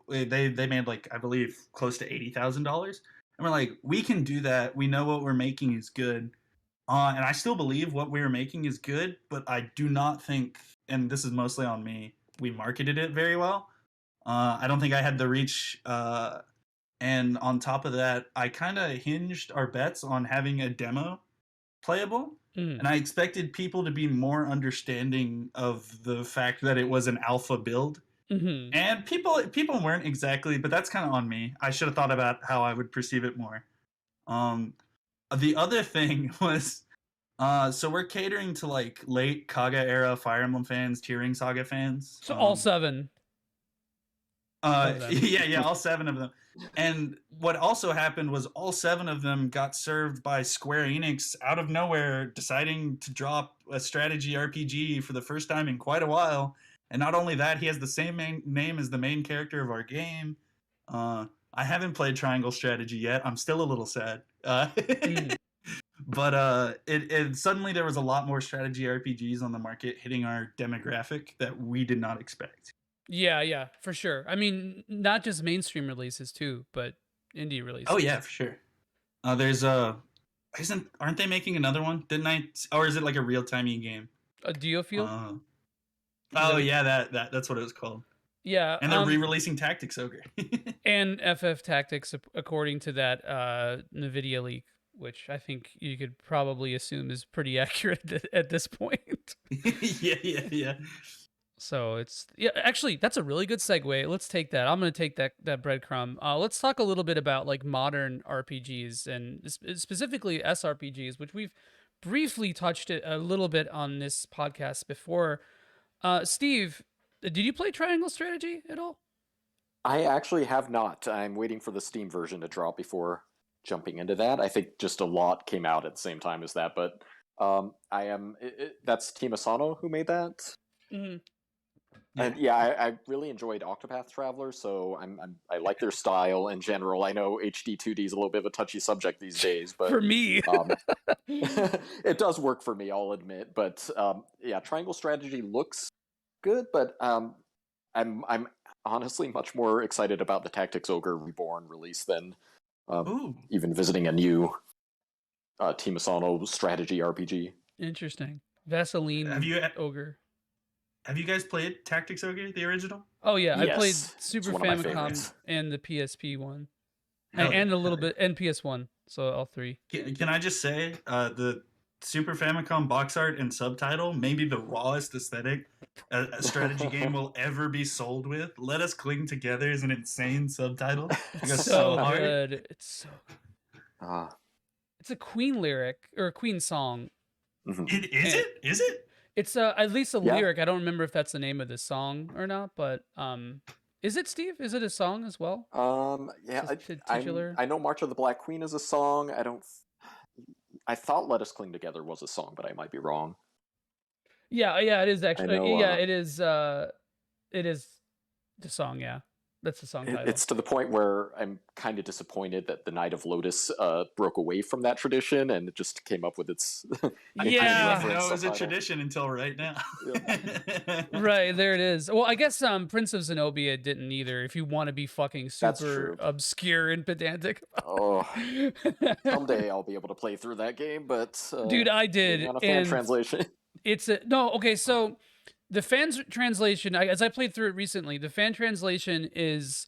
they made like I believe close to $80,000. And we're like, we can do that. We know what we're making is good. And I still believe what we were making is good, but I do not think, and this is mostly on me, we marketed it very well. I don't think I had the reach. And on top of that, I kind of hinged our bets on having a demo playable. And I expected people to be more understanding of the fact that it was an alpha build. Mm-hmm. And people weren't exactly, but that's kind of on me. I should have thought about how I would perceive it more. The other thing was, so we're catering to like late Kaga era Fire Emblem fans, Tearing Saga fans. So all 7. of them. Yeah, all 7 of them. And what also happened was all 7 of them got served by Square Enix out of nowhere, deciding to drop a strategy RPG for the first time in quite a while. And not only that, he has the same name as the main character of our game. I haven't played Triangle Strategy yet. I'm still a little sad. But it suddenly there was a lot more strategy RPGs on the market hitting our demographic that we did not expect. Yeah, for sure. I mean, not just mainstream releases too, but indie releases. Oh yeah, for sure. There's aren't they making another one? Didn't I? Or is it like a real timey game? A Diofield? Oh yeah, that's what it was called. Yeah, And they're re-releasing Tactics Ogre. and FF Tactics, according to that NVIDIA leak, which I think you could probably assume is pretty accurate at this point. Yeah. So it's actually that's a really good segue. Let's take that. I'm gonna take that breadcrumb. Let's talk a little bit about like modern RPGs and specifically SRPGs, which we've briefly touched it a little bit on this podcast before. Steve, did you play Triangle Strategy at all? I actually have not. I'm waiting for the Steam version to drop before jumping into that. I think just a lot came out at the same time as that, but that's Team Asano who made that. Mm-hmm. And yeah, I really enjoyed Octopath Traveler, so I like their style in general. I know HD 2D is a little bit of a touchy subject these days, but for me, it does work for me, I'll admit. But yeah, Triangle Strategy looks good, but I'm honestly much more excited about the Tactics Ogre Reborn release than even visiting a new Team Asano strategy RPG. Interesting. Vaseline Ogre. Have you guys played Tactics Ogre, the original? Oh yeah, yes. I played Super Famicom and the PSP one, and a little bit and PS1. So all 3. Can I just say the Super Famicom box art and subtitle, maybe the rawest aesthetic a strategy game will ever be sold with. Let Us Cling Together is an insane subtitle. It goes so hard. Good. It's so Ah, It's a Queen lyric or a Queen song. mhm. Is And it? Is it? it's at least a Yeah. lyric. I don't remember if that's the name of the song or not, but is it, Steve? Is it a song as well? Yeah, Is it titular? I know March of the Black Queen is a song. I thought Let Us Cling Together was a song, but I might be wrong. Yeah, it is I actually. know Yeah, it is. It is the song. Yeah, that's the song title. it's to the point where I'm kind of disappointed that the Knight of Lotus broke away from that tradition and it just came up with its I Yeah. didn't know it was a subtitle. tradition until right now. Right, there it is. Well, I guess Prince of Zenobia didn't either. If you want to be fucking That's super true. obscure and pedantic. Oh, someday I'll be able to play through that game, but Dude, I did, maybe on a fan and translation. it's a no. Okay, so the fan translation, as I played through it recently, the fan translation is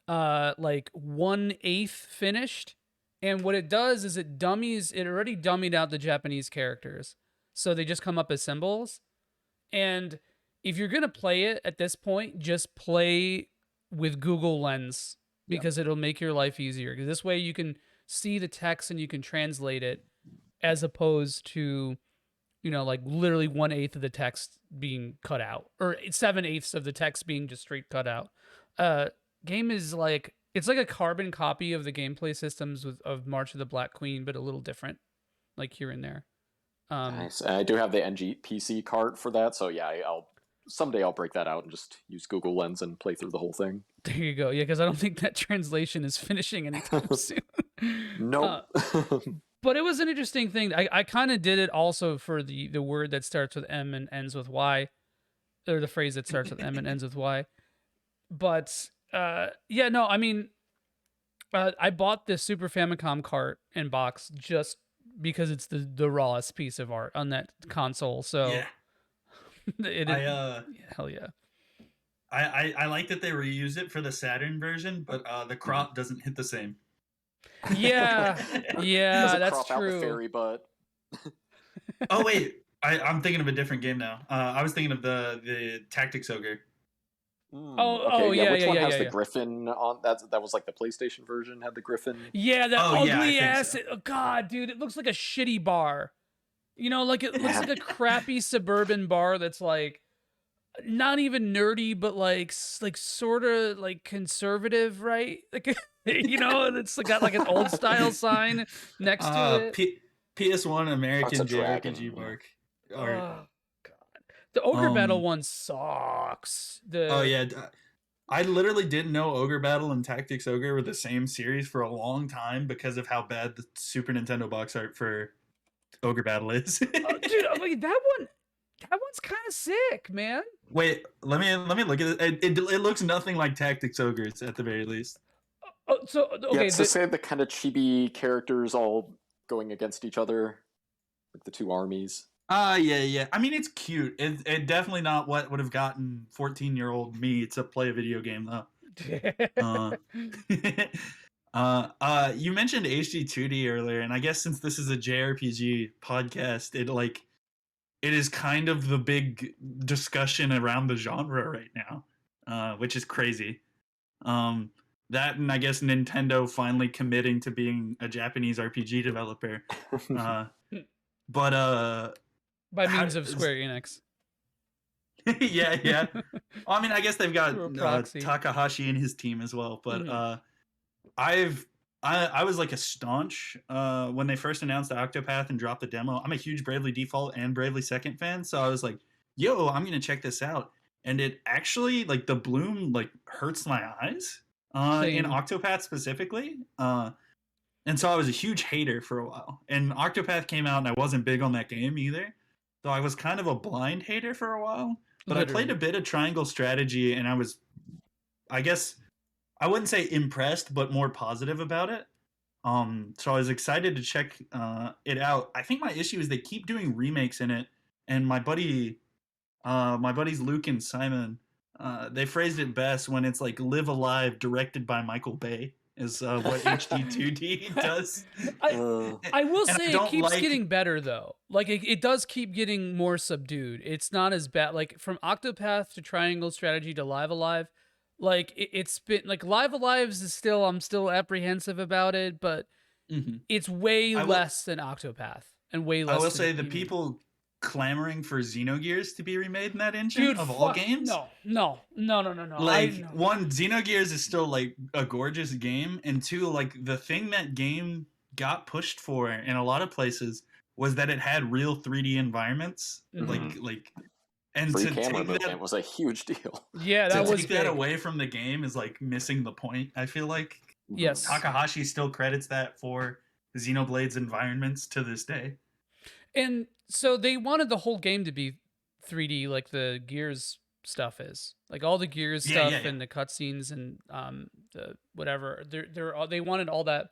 like 1/8 finished, and what it does is it already dummied out the Japanese characters, so they just come up as symbols. And if you're gonna play it at this point, just play with Google Lens because it'll make your life easier. Because this way you can see the text and you can translate it, as opposed to, like literally 1/8 of the text being cut out, or 7/8 of the text being just straight cut out. Game is like, it's like a carbon copy of the gameplay systems of March of the Black Queen, but a little different, like here and there. Nice. And I do have the NGPC cart for that, so yeah, someday I'll break that out and just use Google Lens and play through the whole thing. There you go. Yeah, because I don't think that translation is finishing anytime soon. Nope. But it was an interesting thing. I kind of did it also for the word that starts with M and ends with Y, or the phrase that starts with M and ends with Y. But yeah, no, I mean, I bought this Super Famicom cart and box just because it's the rawest piece of art on that console. So Yeah. hell yeah. I like that they reuse it for the Saturn version, but the crop doesn't hit the same. Yeah, Doesn't that's crop out the true. fairy butt. Oh wait, I'm thinking of a different game now. I was thinking of the Tactics Ogre. Yeah, Which one has the yeah. Griffin on? That was like the PlayStation version had the Griffin. Yeah, that Oh, yeah, I ugly think ass. so. Oh, God, dude, it looks like a shitty bar. Like it looks like a crappy suburban bar that's like not even nerdy, but like sort of like conservative, right? Like it's got like an old style sign next to it. PS1 American a dragon, JRPG yeah. mark. Oh God, the Ogre Battle one sucks. Oh yeah, I literally didn't know Ogre Battle and Tactics Ogre were the same series for a long time because of how bad the Super Nintendo box art for Ogre Battle is. Dude, I mean, that one's kind of sick, man. Wait, let me look at it. It looks nothing like Tactics Ogres at the very least. Oh, so okay, Yeah, it's to say the kind of chibi characters all going against each other, like the two armies. Yeah. I mean, it's cute. It definitely not what would have gotten 14-year-old me to play a video game though. You mentioned HD2D earlier, and I guess since this is a JRPG podcast, it is kind of the big discussion around the genre right now, which is crazy. That and I guess Nintendo finally committing to being a Japanese RPG developer. But by means of Square Enix. yeah. I mean, I guess they've got Through a proxy. Takahashi and his team as well. But I was like a staunch when they first announced the Octopath and dropped the demo. I'm a huge Bravely Default and Bravely Second fan, so I was like, "Yo, I'm gonna check this out." And it actually, like, the bloom like hurts my eyes in Octopath specifically. And so I was a huge hater for a while. And Octopath came out, and I wasn't big on that game either. So I was kind of a blind hater for a while. But I played a bit of Triangle Strategy, and I was, I guess, I wouldn't say impressed, but more positive about it. So I was excited to check it out. I think my issue is they keep doing remakes in it, and my buddies Luke and Simon, they phrased it best when it's like Live Alive, directed by Michael Bay. is what HD 2D does. I Uh, I will And I say it don't keeps like getting better though. Like it does keep getting more subdued. It's not as bad. Like from Octopath to Triangle Strategy to Live Alive, like it's been like Live Alive's is still I'm still apprehensive about it, but Mhm. it's way I will less than Octopath and way I less will than say the even. people clamoring for Xenogears to be remade in that engine Dude, of all fuck games. no, no, no, no, no, no. I Like know. one, Xenogears is still like a gorgeous game, and two, like the thing that game got pushed for in a lot of places was that it had real 3D environments. Hmm. And free to camera take movement was a huge deal. Yeah, that was big. away from the game is like missing the point. I feel like Yes. Takahashi still credits that for Xenoblade's environments to this day. And so they wanted the whole game to be 3D like the Gears stuff is. Like all the Gears Yeah, yeah, stuff yeah. and the cutscenes and the whatever. They wanted all that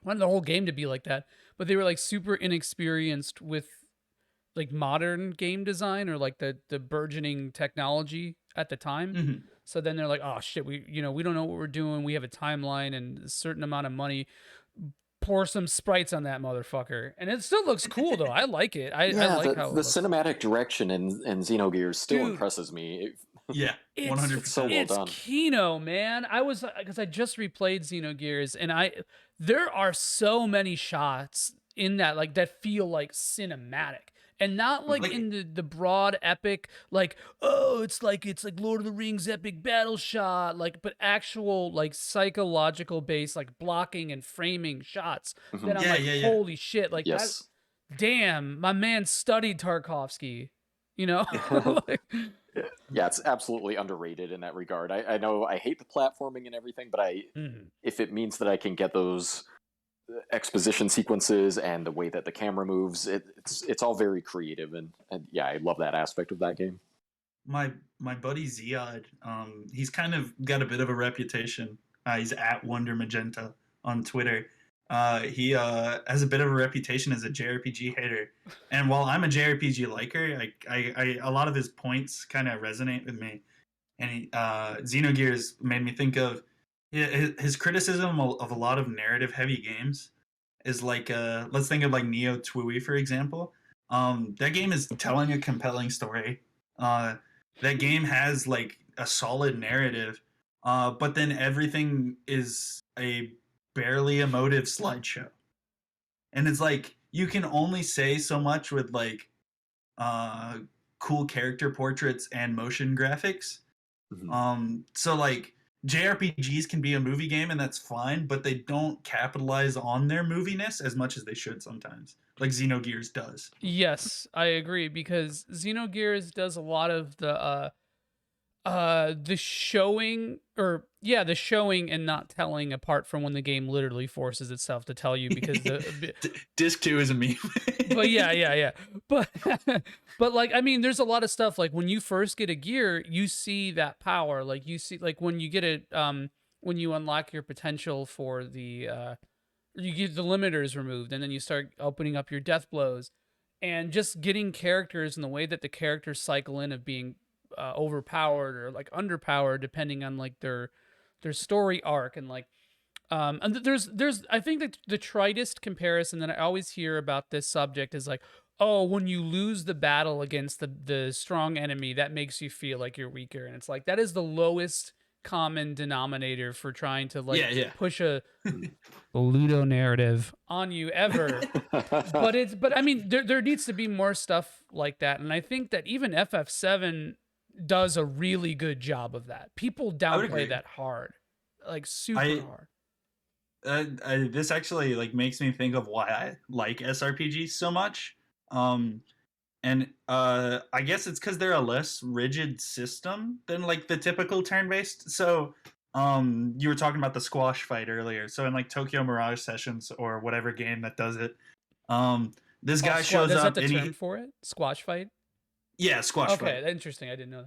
wanted the whole game to be like that, but they were like super inexperienced with like modern game design or like the burgeoning technology at the time. Mhm. So then they're like, "Oh shit, we don't know what we're doing. We have a timeline and a certain amount of money. Pour some sprites on that motherfucker." And it still looks cool though. I like it. I Yeah, like how it the looks. cinematic direction in Xenogears still Dude, impresses me. Yeah, it's It's so 100%. well it's done. Kino, man. I was because I just replayed Xenogears and there are so many shots in that like that feel like cinematic. And not like Mhm. Like in the broad epic, like, oh, it's like Lord of the Rings epic battle shot, like, but actual like psychological based like blocking and framing shots that Mhm. I'm yeah, like, yeah, yeah. holy shit, like that Yes. damn, my man studied Tarkovsky, you know? Like, Yeah, it's absolutely underrated in that regard. I know I hate the platforming and everything, but mhm. if it means that I can get those exposition sequences and the way that the camera moves, it's all very creative, and yeah, I love that aspect of that game. My buddy Ziad, he's kind of got a bit of a reputation. He's at Wonder Magenta on Twitter. He has a bit of a reputation as a JRPG hater, and while I'm a JRPG liker, a lot of his points kind of resonate with me. And Xenogears made me think of his criticism of a lot of narrative heavy games is like let's think of like Neo Tui for example. That game is telling a compelling story. Uh, that game has like a solid narrative, but then everything is a barely emotive slideshow, and it's like you can only say so much with like uh, cool character portraits and motion graphics. Mhm. So like JRPGs can be a movie game and that's fine, but they don't capitalize on their moviness as much as they should sometimes. Like Xenogears does. Yes, I agree because Xenogears does a lot of the showing or yeah, the showing and not telling apart from when the game literally forces itself to tell you because Disc 2 is a meme. but yeah. But but like I mean there's a lot of stuff like when you first get a gear, you see that power. Like you see like when you get it when you unlock your potential for the you get the limiters removed and then you start opening up your death blows and just getting characters and the way that the characters cycle in of being overpowered or like underpowered depending on like their story arc and like and there's I think that the tritest comparison that I always hear about this subject is like, oh, when you lose the battle against the strong enemy, that makes you feel like you're weaker, and it's like that is the lowest common denominator for trying to like Yeah, yeah. push a Ludo narrative on you ever. But I mean there needs to be more stuff like that, and I think that even FF7 does a really good job of that. People I would downplay agree. that hard, like super I, hard. this actually like makes me think of why I like SRPGs so much. Um and I guess it's because they're a less rigid system than like the typical turn-based. So you were talking about the squash fight earlier. So in like Tokyo Mirage Sessions or whatever game that does it, um this Oh, guy squat. shows Is that up the and term he for it? Squash fight. yeah, squash Okay, fight. interesting. I didn't know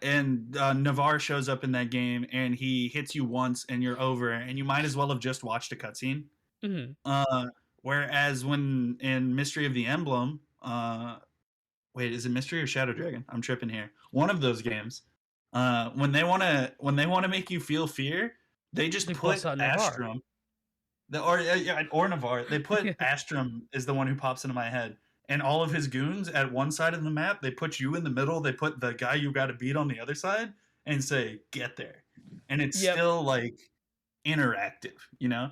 And Navarre shows up in that game and he hits you once and you're over and you might as well have just watched a cutscene. that. Hmm. uh Whereas when in Mystery of the Emblem, wait, is it Mystery or Shadow Dragon? I'm tripping here. One of those games. When they wanna make you feel fear, They just They bust put out Navarre. Astrum, or Navarre. They put Yeah. Astrum is the one who pops into my head, and all of his goons at one side of the map. They put you in the middle. They put the guy you got to beat on the other side, and say get there, and it's Yep. still like interactive, you know.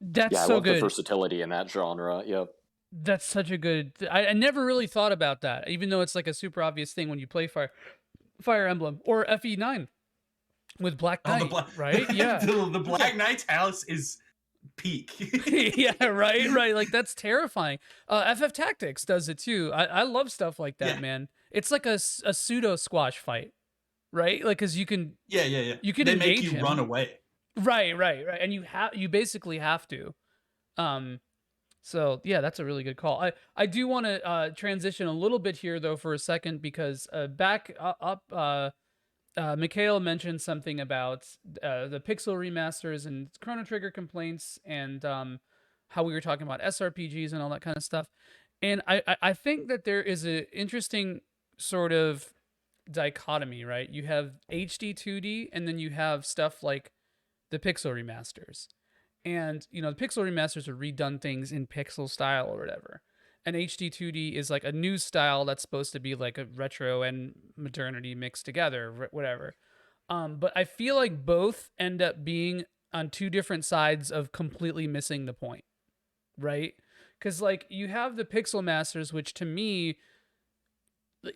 That's Yeah, I so love the good. versatility in that genre. Yep. That's such a good. I never really thought about that, even though it's like a super obvious thing when you play Fire Emblem or FE9 with Black Oh, Knight, right? Yeah. the It's like Black Knight's house is peak. yeah, right. Like that's terrifying. FF Tactics does it too. I love stuff like that, Yeah, man. It's like a pseudo squash fight, right? Like because yeah. you can They make engage you run him, away. right, and you basically have to. Um, so yeah, that's a really good call. I do want to transition a little bit here though for a second because back up Mikhail mentioned something about the pixel remasters and Chrono Trigger complaints and how we were talking about SRPGs and all that kind of stuff. And I think that there is an interesting sort of dichotomy, right? You have HD 2D and then you have stuff like the pixel remasters. And, you know, the pixel remasters are redone things in pixel style or whatever. And HD 2D is like a new style that's supposed to be like a retro and modernity mixed together, whatever. But I feel like both end up being on two different sides of completely missing the point, right? Because like you have the pixel masters, which to me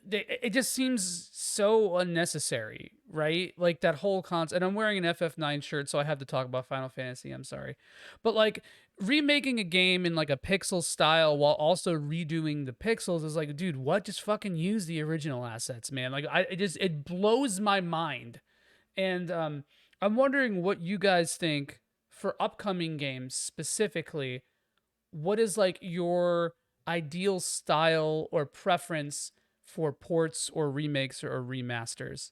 it just seems so unnecessary, right? Like that whole concept. And I'm wearing an FF9 shirt, so I have to talk about Final Fantasy. I'm sorry, but like remaking a game in like a pixel style while also redoing the pixels is like, dude, what? Just fucking use the original assets, man. Like it blows my mind. And I'm wondering what you guys think for upcoming games specifically. What is like your ideal style or preference for ports or remakes or remasters?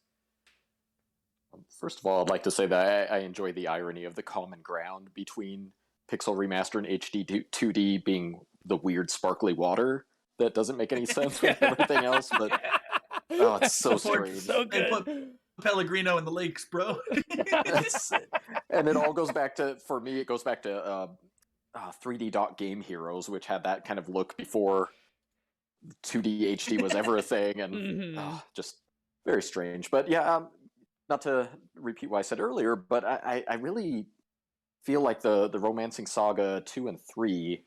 First of all, I'd like to say that I enjoy the irony of the common ground between pixel remaster and HD 2D being the weird sparkly water that doesn't make any sense with everything else. But oh, it's so strange. They put Pellegrino in the lakes, bro. That's and it all goes back to, for me, it goes back to 3D Dot Game Heroes, which had that kind of look before 2D HD was ever a thing, and Mm-hmm. just very strange. But yeah, not to repeat what I said earlier, but I really feel like the Romancing Saga 2 and 3,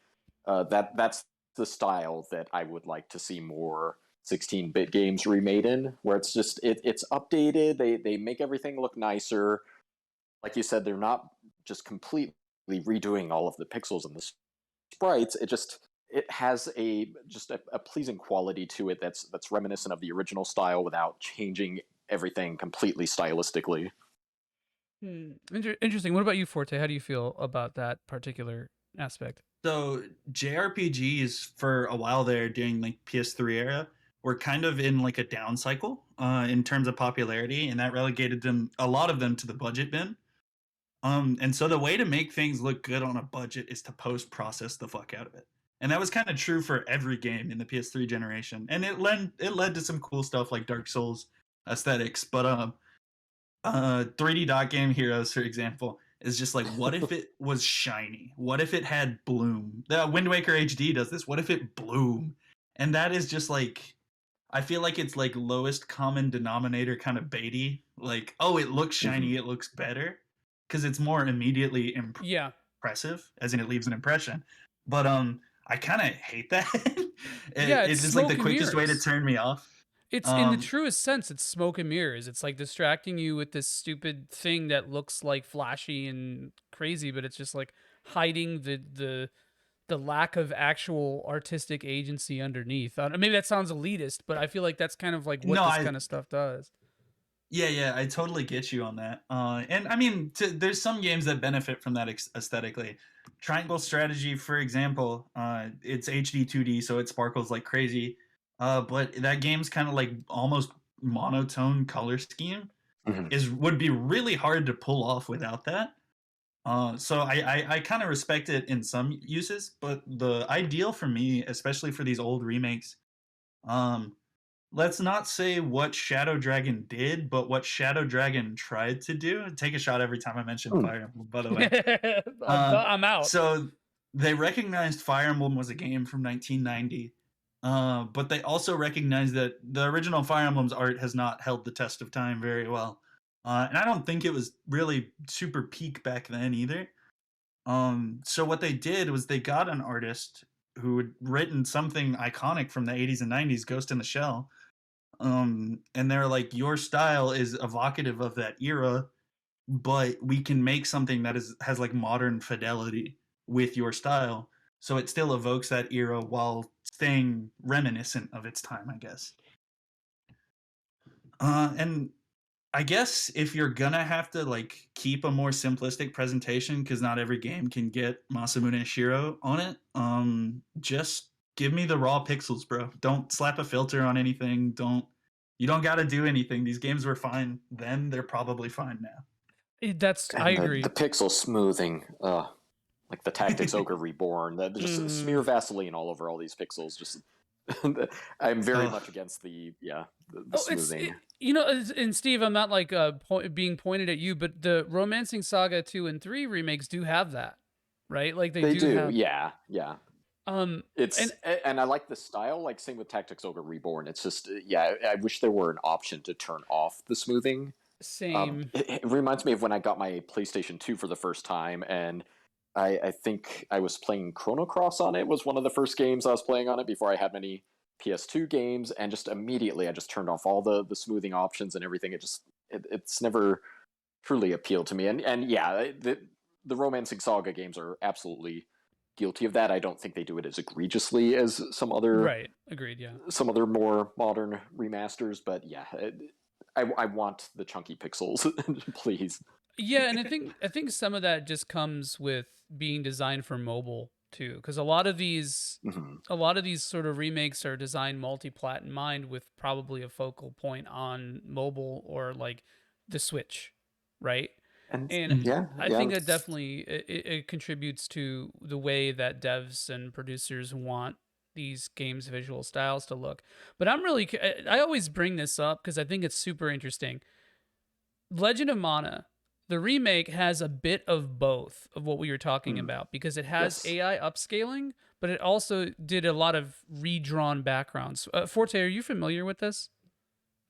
that's the style that I would like to see more 16-bit games remade in, where it's just it's updated. They make everything look nicer. Like you said, they're not just completely redoing all of the pixels and the sprites. It has a pleasing quality to it that's reminiscent of the original style without changing everything completely stylistically. Interesting. What about you, Forte? How do you feel about that particular aspect? So JRPGs for a while there during like PS3 era were kind of in like a down cycle in terms of popularity, and that relegated them, a lot of them, to the budget bin. And so the way to make things look good on a budget is to post process the fuck out of it. And that was kind of true for every game in the PS3 generation. And it led to some cool stuff like Dark Souls aesthetics. But 3D Dot Game Heroes, for example, is just like, what if it was shiny? What if it had bloom? The Wind Waker HD does this. What if it bloom? And that is just like, I feel like it's like lowest common denominator kind of baity. Like, oh, it looks Mm-hmm. shiny, it looks better, because it's more immediately Yeah. impressive, as in it leaves an impression. But I kind of hate that. Yeah, it's It's just like the smoke and quickest way to mirrors. turn me off. It's in the Um, truest sense, it's smoke and mirrors. It's like distracting you with this stupid thing that looks like flashy and crazy, but it's just like hiding the lack of actual artistic agency underneath. Maybe that sounds elitist, but I feel like that's kind of like no, what this kind of stuff does. yeah, I totally get you on that. And I mean, there's some games that benefit from that aesthetically. Triangle Strategy, for example, it's HD 2D, so it sparkles like crazy. But that game's kind of like almost monotone color scheme Mm-hmm. would be really hard to pull off without that. So I kind of respect it in some uses, but the ideal for me, especially for these old remakes, um, let's not say what Shadow Dragon did, but what Shadow Dragon tried to do. Take a shot every time I mention Hmm. Fire Emblem, by the way. I'm out. So they recognized Fire Emblem was a game from 1990, but they also recognized that the original Fire Emblem's art has not held the test of time very well. And I don't think it was really super peak back then either. So what they did was they got an artist who had written something iconic from the 80s and 90s, Ghost in the Shell. And they're like, your style is evocative of that era, but we can make something that has like modern fidelity with your style. So it still evokes that era while staying reminiscent of its time, I guess. And I guess if you're gonna have to like keep a more simplistic presentation, because not every game can get Masamune Shiro on it, just give me the raw pixels, bro. Don't slap a filter on anything. You don't gotta do anything. These games were fine then, they're probably fine now. I And the agree. pixel smoothing, like the Tactics Ogre Reborn, that just smear Vaseline all over all these pixels. Just, I'm very Ugh. much against the Oh, smoothing. and Steve, I'm not like being pointed at you, but the Romancing Saga 2 and 3 remakes do have that, right? Like they They do do, have yeah. um and And I like the style. Like same with Tactics Ogre Reborn. It's just yeah. I wish there were an option to turn off the smoothing. same. It reminds me of when I got my PlayStation 2 for the first time, and I think I was playing Chrono Cross on it. Was one of the first games I was playing on it before I had many PS2 games, and just immediately I just turned off all the smoothing options and everything. It's never truly appealed to me. And yeah, the Romancing Saga games are absolutely guilty of that. I don't think they do it as egregiously as Right. Agreed, yeah. some other more modern remasters, but yeah, I want the chunky pixels, please. Yeah, and I think some of that just comes with being designed for mobile too, because Hmm. a lot of these sort of remakes are designed multi-plat in mind, with probably a focal point on mobile or like the Switch, right? And And Mhm. yeah, I yeah, think it definitely it contributes to the way that devs and producers want these games' visual styles to look. But I always bring this up because I think it's super interesting. Legend of Mana, the remake has a bit of both of what we were talking mm, about, because it has yes. AI upscaling, but it also did a lot of redrawn backgrounds. Forte, are you familiar with this?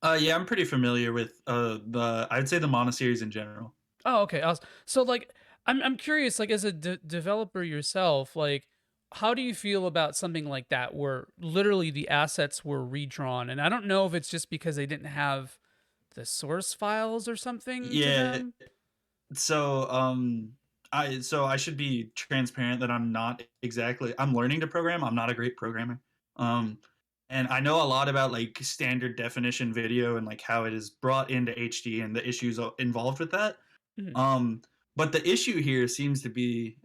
Yeah, I'm pretty familiar with I'd say the Mana series in general. Oh, okay. So like, I'm curious, like as a developer yourself, like how do you feel about something like that, where literally the assets were redrawn? And I don't know if it's just because they didn't have the source files or something to Yeah, them. so I should be transparent that I'm learning to program. I'm not a great programmer. Um and I know a lot about like standard definition video and like how it is brought into HD and the issues involved with that. Mhm. Um but the issue here seems to be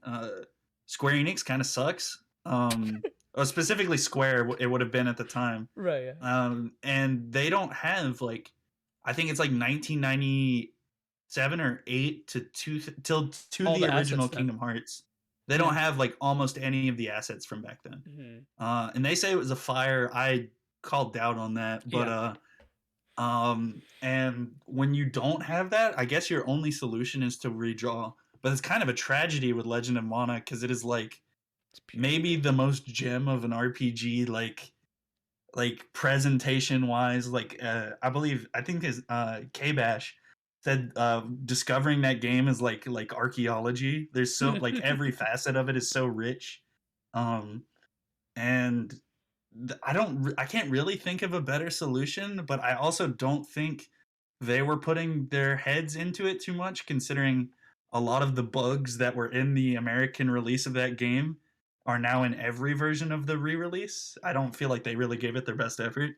Square Enix kind of sucks. Or specifically Square it would have been at the time. Right. Yeah. And they don't have like I think it's like 1997 or 8 to till to All the the original assets then. Kingdom Hearts. They don't Yeah. have like almost any of the assets from back then. Hmm. And they say it was a fire. I called doubt on that, but Yeah. and when you don't have that, I guess your only solution is to redraw. But it's kind of a tragedy with Legend of Mana because it is like It's maybe beautiful. the most gem of an RPG like presentation wise, like I think his K Bash said discovering that game is like archaeology. There's so like every facet of it is so rich. Um and I can't really think of a better solution, but I also don't think they were putting their heads into it too much, considering a lot of the bugs that were in the American release of that game are now in every version of the re-release. I don't feel like they really gave it their best effort.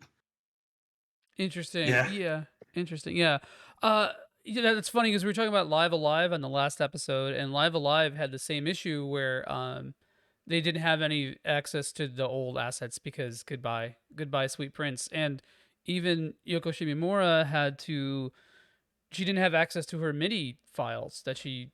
Interesting. Yeah. Yeah. Interesting. Yeah. Uh, yeah, that's funny because we were talking about Live Alive on the last episode, and Live Alive had the same issue where they didn't have any access to the old assets because goodbye, Sweet Prince, and even Yoko Shimomura she didn't have access to her MIDI files that she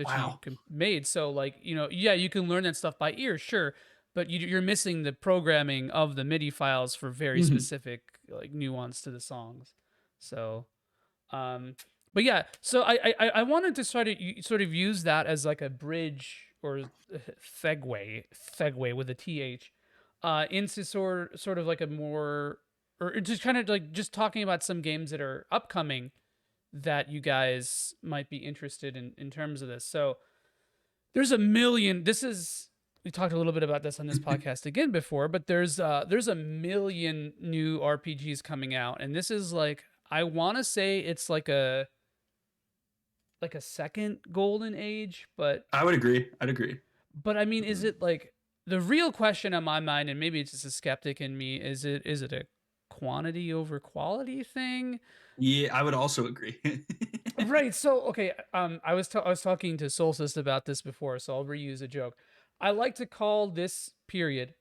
Wow. made. So like, yeah, you can learn that stuff by ear, sure, but you're missing the programming of the MIDI files for very specific like nuance to the songs. So, um, but yeah, so I wanted to sort of use that as like a bridge or segue with a th, into sort of like a more, or just kind of like just talking about some games that are upcoming that you guys might be interested in terms of this. So there's a million. This is, we talked a little bit about this on this podcast again before, but there's a million new RPGs coming out, and this is like, I want to say it's like a second golden age, but I would agree. I'd agree. but I mean, is it like, the real question on my mind, and maybe it's just a skeptic in me, is it a quantity over quality thing? Yeah, I would also agree. Right. So, okay, I was talking to Solstice about this before, so I'll reuse a joke. I like to call this period,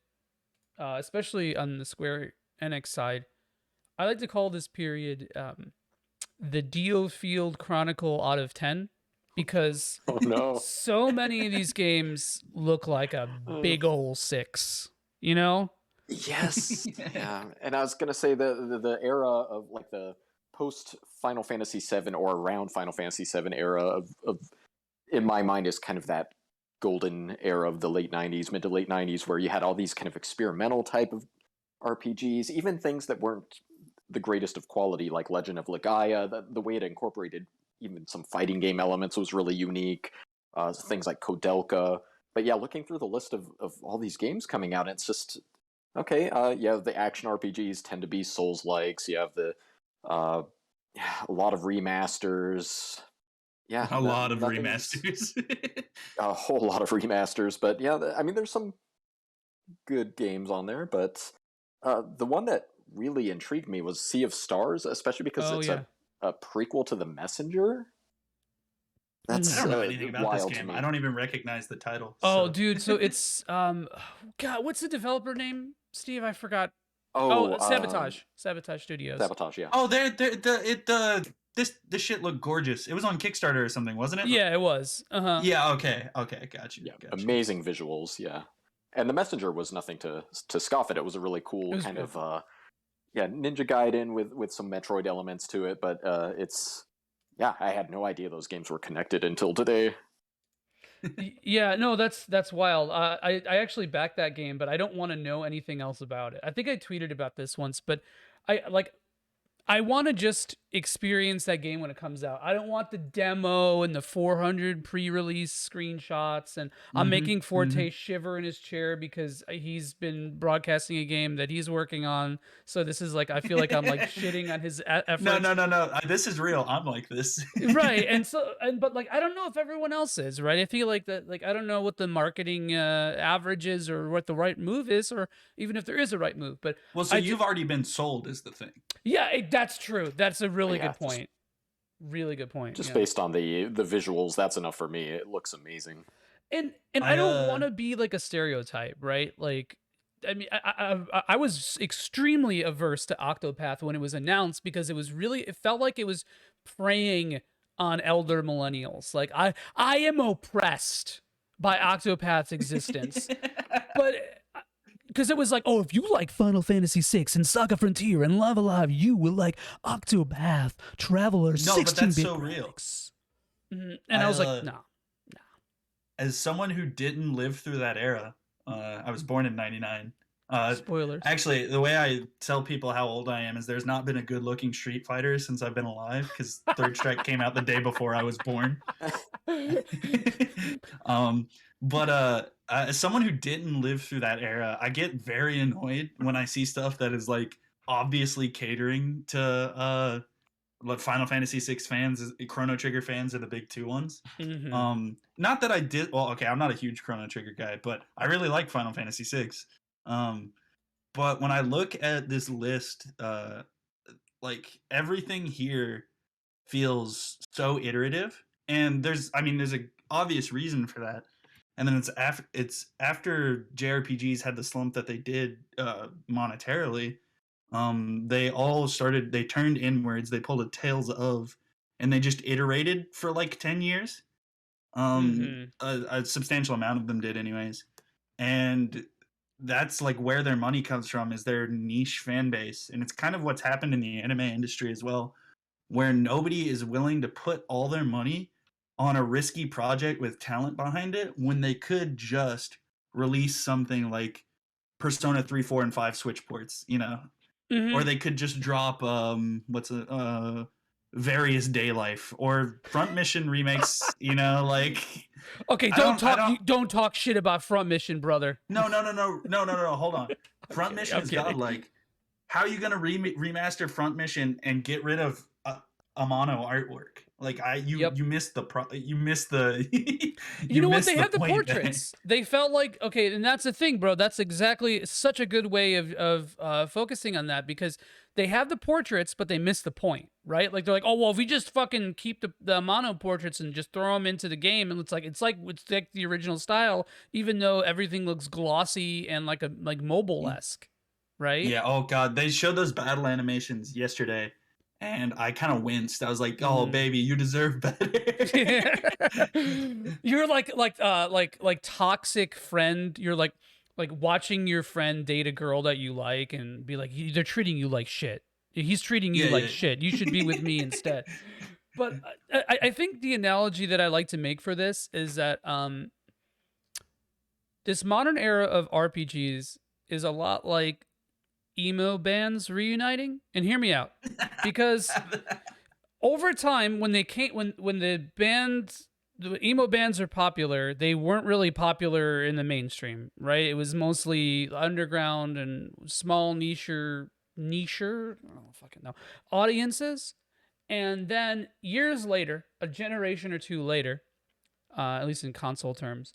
especially on the Square Enix side, I like to call this period, the Diofield Chronicle out of 10, because Oh no. so many of these games look like a big ol' 6, you know? Yes. Yeah. And I was gonna say the era of like the post Final Fantasy VII or around Final Fantasy VII era of in my mind is kind of that golden era of the late 90s, mid to late 90s, where you had all these kind of experimental type of RPGs, even things that weren't the greatest of quality, like Legend of Legaia. The way it incorporated even some fighting game elements was really unique. Things like Kodelka. But yeah, looking through the list of all these games coming out, it's just, okay, yeah, the action RPGs tend to be Souls-likes. You have the a lot of remasters. Yeah, A lot of nothing's remasters. a whole lot of remasters. But yeah, I mean, there's some good games on there. But the one that really intrigued me was Sea of Stars, especially because Oh it's yeah. a prequel to The Messenger. I That's don't know anything about this wild to game. me. I don't even recognize the title. Oh, So. dude, so it's God, what's the developer name? Steve, I forgot. Oh, Oh, Sabotage Studios. Sabotage, yeah. Oh, this shit looked gorgeous. It was on Kickstarter or something, wasn't it? Yeah, it was. Uh-huh. Yeah. Okay. Got you. Yeah, Got you. amazing visuals, yeah. And The Messenger was nothing to scoff at. It was a really cool was kind beautiful. of yeah, Ninja Gaiden with some Metroid elements to it, but it's, yeah, I had no idea those games were connected until today. Yeah, no, that's wild. I actually backed that game, but I don't want to know anything else about it. I think I tweeted about this once, but I want to just experience that game when it comes out. I don't want the demo and the 400 pre-release screenshots. And I'm making Forte shiver in his chair because he's been broadcasting a game that he's working on. So this is like, I feel like I'm like shitting on his efforts. No. This is real. I'm like this. Right. But like, I don't know if everyone else is, right? I feel like that, like, I don't know what the marketing average is or what the right move is, or even if there is a right move. But Well, so you've already been sold is the thing. yeah, that's true. That's a really Yeah, good point. Really good point. Just yeah. based on the visuals, that's enough for me. It looks amazing. And I don't want to be like a stereotype, right? Like, I mean, I was extremely averse to Octopath when it was announced because it felt like it was preying on elder millennials. Like, I am oppressed by Octopath's existence, but because it was like, oh, if you like Final Fantasy VI and Saga Frontier and Lava Live, you will like Octopath Traveler. No, but that's so real. And I was like, no. As someone who didn't live through that era, I was born in '99. Spoilers. Actually, the way I tell people how old I am is there's not been a good-looking Street Fighter since I've been alive, because Third Strike came out the day before I was born. But as someone who didn't live through that era, I get very annoyed when I see stuff that is like obviously catering to like Final Fantasy VI fans. Chrono Trigger fans are the big two ones. Not that I did. Well, okay, I'm not a huge Chrono Trigger guy, but I really like Final Fantasy VI. But when I look at this list, like everything here feels so iterative, and there's a obvious reason for that. And then it's after JRPGs had the slump that they did monetarily. They turned inwards, they pulled a Tales of, and they just iterated for like 10 years. A substantial amount of them did anyways. And that's like where their money comes from, is their niche fan base. And it's kind of what's happened in the anime industry as well, where nobody is willing to put all their money on a risky project with talent behind it when they could just release something like Persona 3, 4, and 5 Switch ports, you know? Or they could just drop Various Day Life or Front Mission remakes, you know, like Okay, don't talk shit about Front Mission, brother. No, hold on. Front Mission is godlike. How are you gonna remaster Front Mission and get rid of Amano artwork? Like you missed the you know what, they have the portraits. They felt like, okay, and that's the thing, bro. That's exactly such a good way of focusing on that, because they have the portraits, but they miss the point, right? Like they're like, oh well, if we just fucking keep the Amano portraits and just throw them into the game, and it's like the original style, even though everything looks glossy and like mobile-esque, right? Yeah. Oh god, they showed those battle animations yesterday, and I kind of winced. I was like, "Oh, baby, you deserve better." You're like toxic friend. You're like watching your friend date a girl that you like and be like, they're treating you like shit. He's treating you like shit. You should be with me instead. But I think the analogy that I like to make for this is that this modern era of RPGs is a lot like emo bands reuniting. And hear me out, because over time, when the emo bands are popular, they weren't really popular in the mainstream, right? It was mostly underground and small niche, I don't fucking know, audiences. And then years later, a generation or two later, at least in console terms,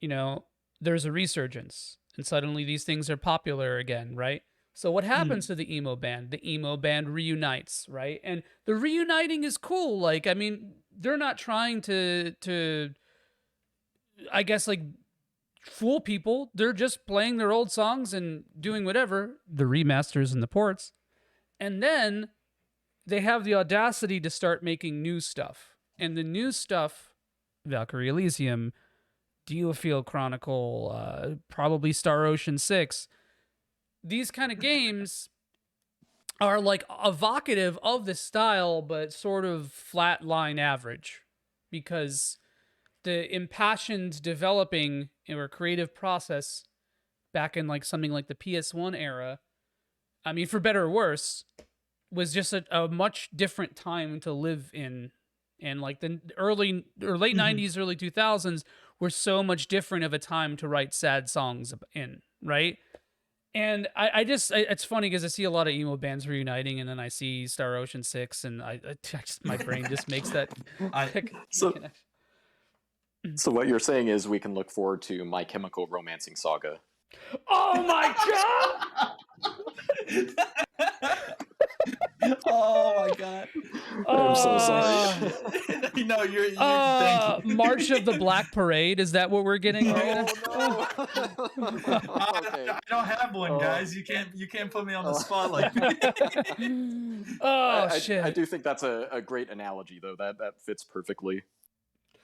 you know, there's a resurgence, and suddenly these things are popular again, right? So what happens to the emo band? The emo band reunites, right? And the reuniting is cool. Like, I mean, they're not trying to I guess, like, fool people. They're just playing their old songs and doing whatever, the remasters and the ports. And then they have the audacity to start making new stuff. And the new stuff, Valkyrie Elysium, Diofield Chronicle, probably Star Ocean 6, these kind of games are like evocative of the style, but sort of flatline average, because the impassioned developing or creative process back in like something like the PS1 era, I mean, for better or worse, was just a much different time to live in. And like the early or late 90s, early 2000s were so much different of a time to write sad songs in, right? And it's funny because I see a lot of emo bands reuniting, and then I see Star Ocean 6, and my brain just makes that. So what you're saying is we can look forward to My Chemical Romancing Saga. Oh my god! Oh my god! I'm so sorry. No, you're thank you. March of the Black Parade. Is that what we're getting? No. I don't have one, guys. You can't put me on the spot like that. Shit! I do think that's a great analogy, though. That fits perfectly.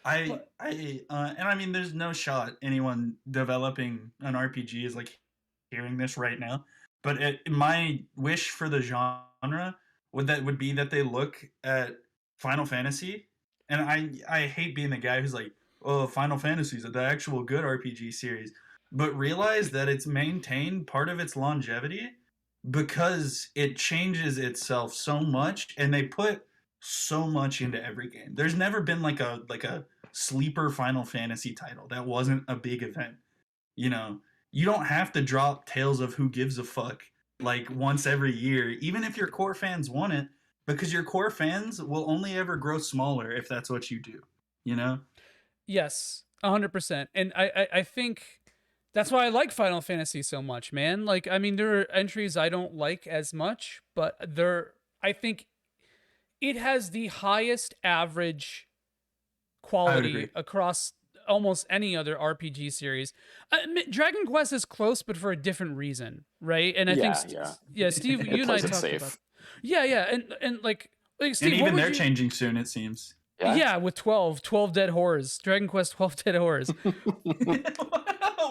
And I mean, there's no shot anyone developing an RPG is like hearing this right now. But my wish for the genre would be that they look at Final Fantasy, and I hate being the guy who's like, oh, Final Fantasy is the actual good RPG series, but realize that it's maintained part of its longevity because it changes itself so much, and they put so much into every game. There's never been like a sleeper Final Fantasy title that wasn't a big event. You know, you don't have to drop Tales of Who Gives a Fuck like once every year, even if your core fans want it, because your core fans will only ever grow smaller if that's what you do, you know? Yes, 100%. And I think that's why I like Final Fantasy so much, man. Like, I mean, there are entries I don't like as much, but I think it has the highest average quality across almost any other RPG series. Dragon Quest is close, but for a different reason, right? And I think Steve, you and I talked about. Yeah, and like Steve, and even they're changing soon, it seems. Yeah, with 12 dead horrors. Dragon Quest 12 dead horrors.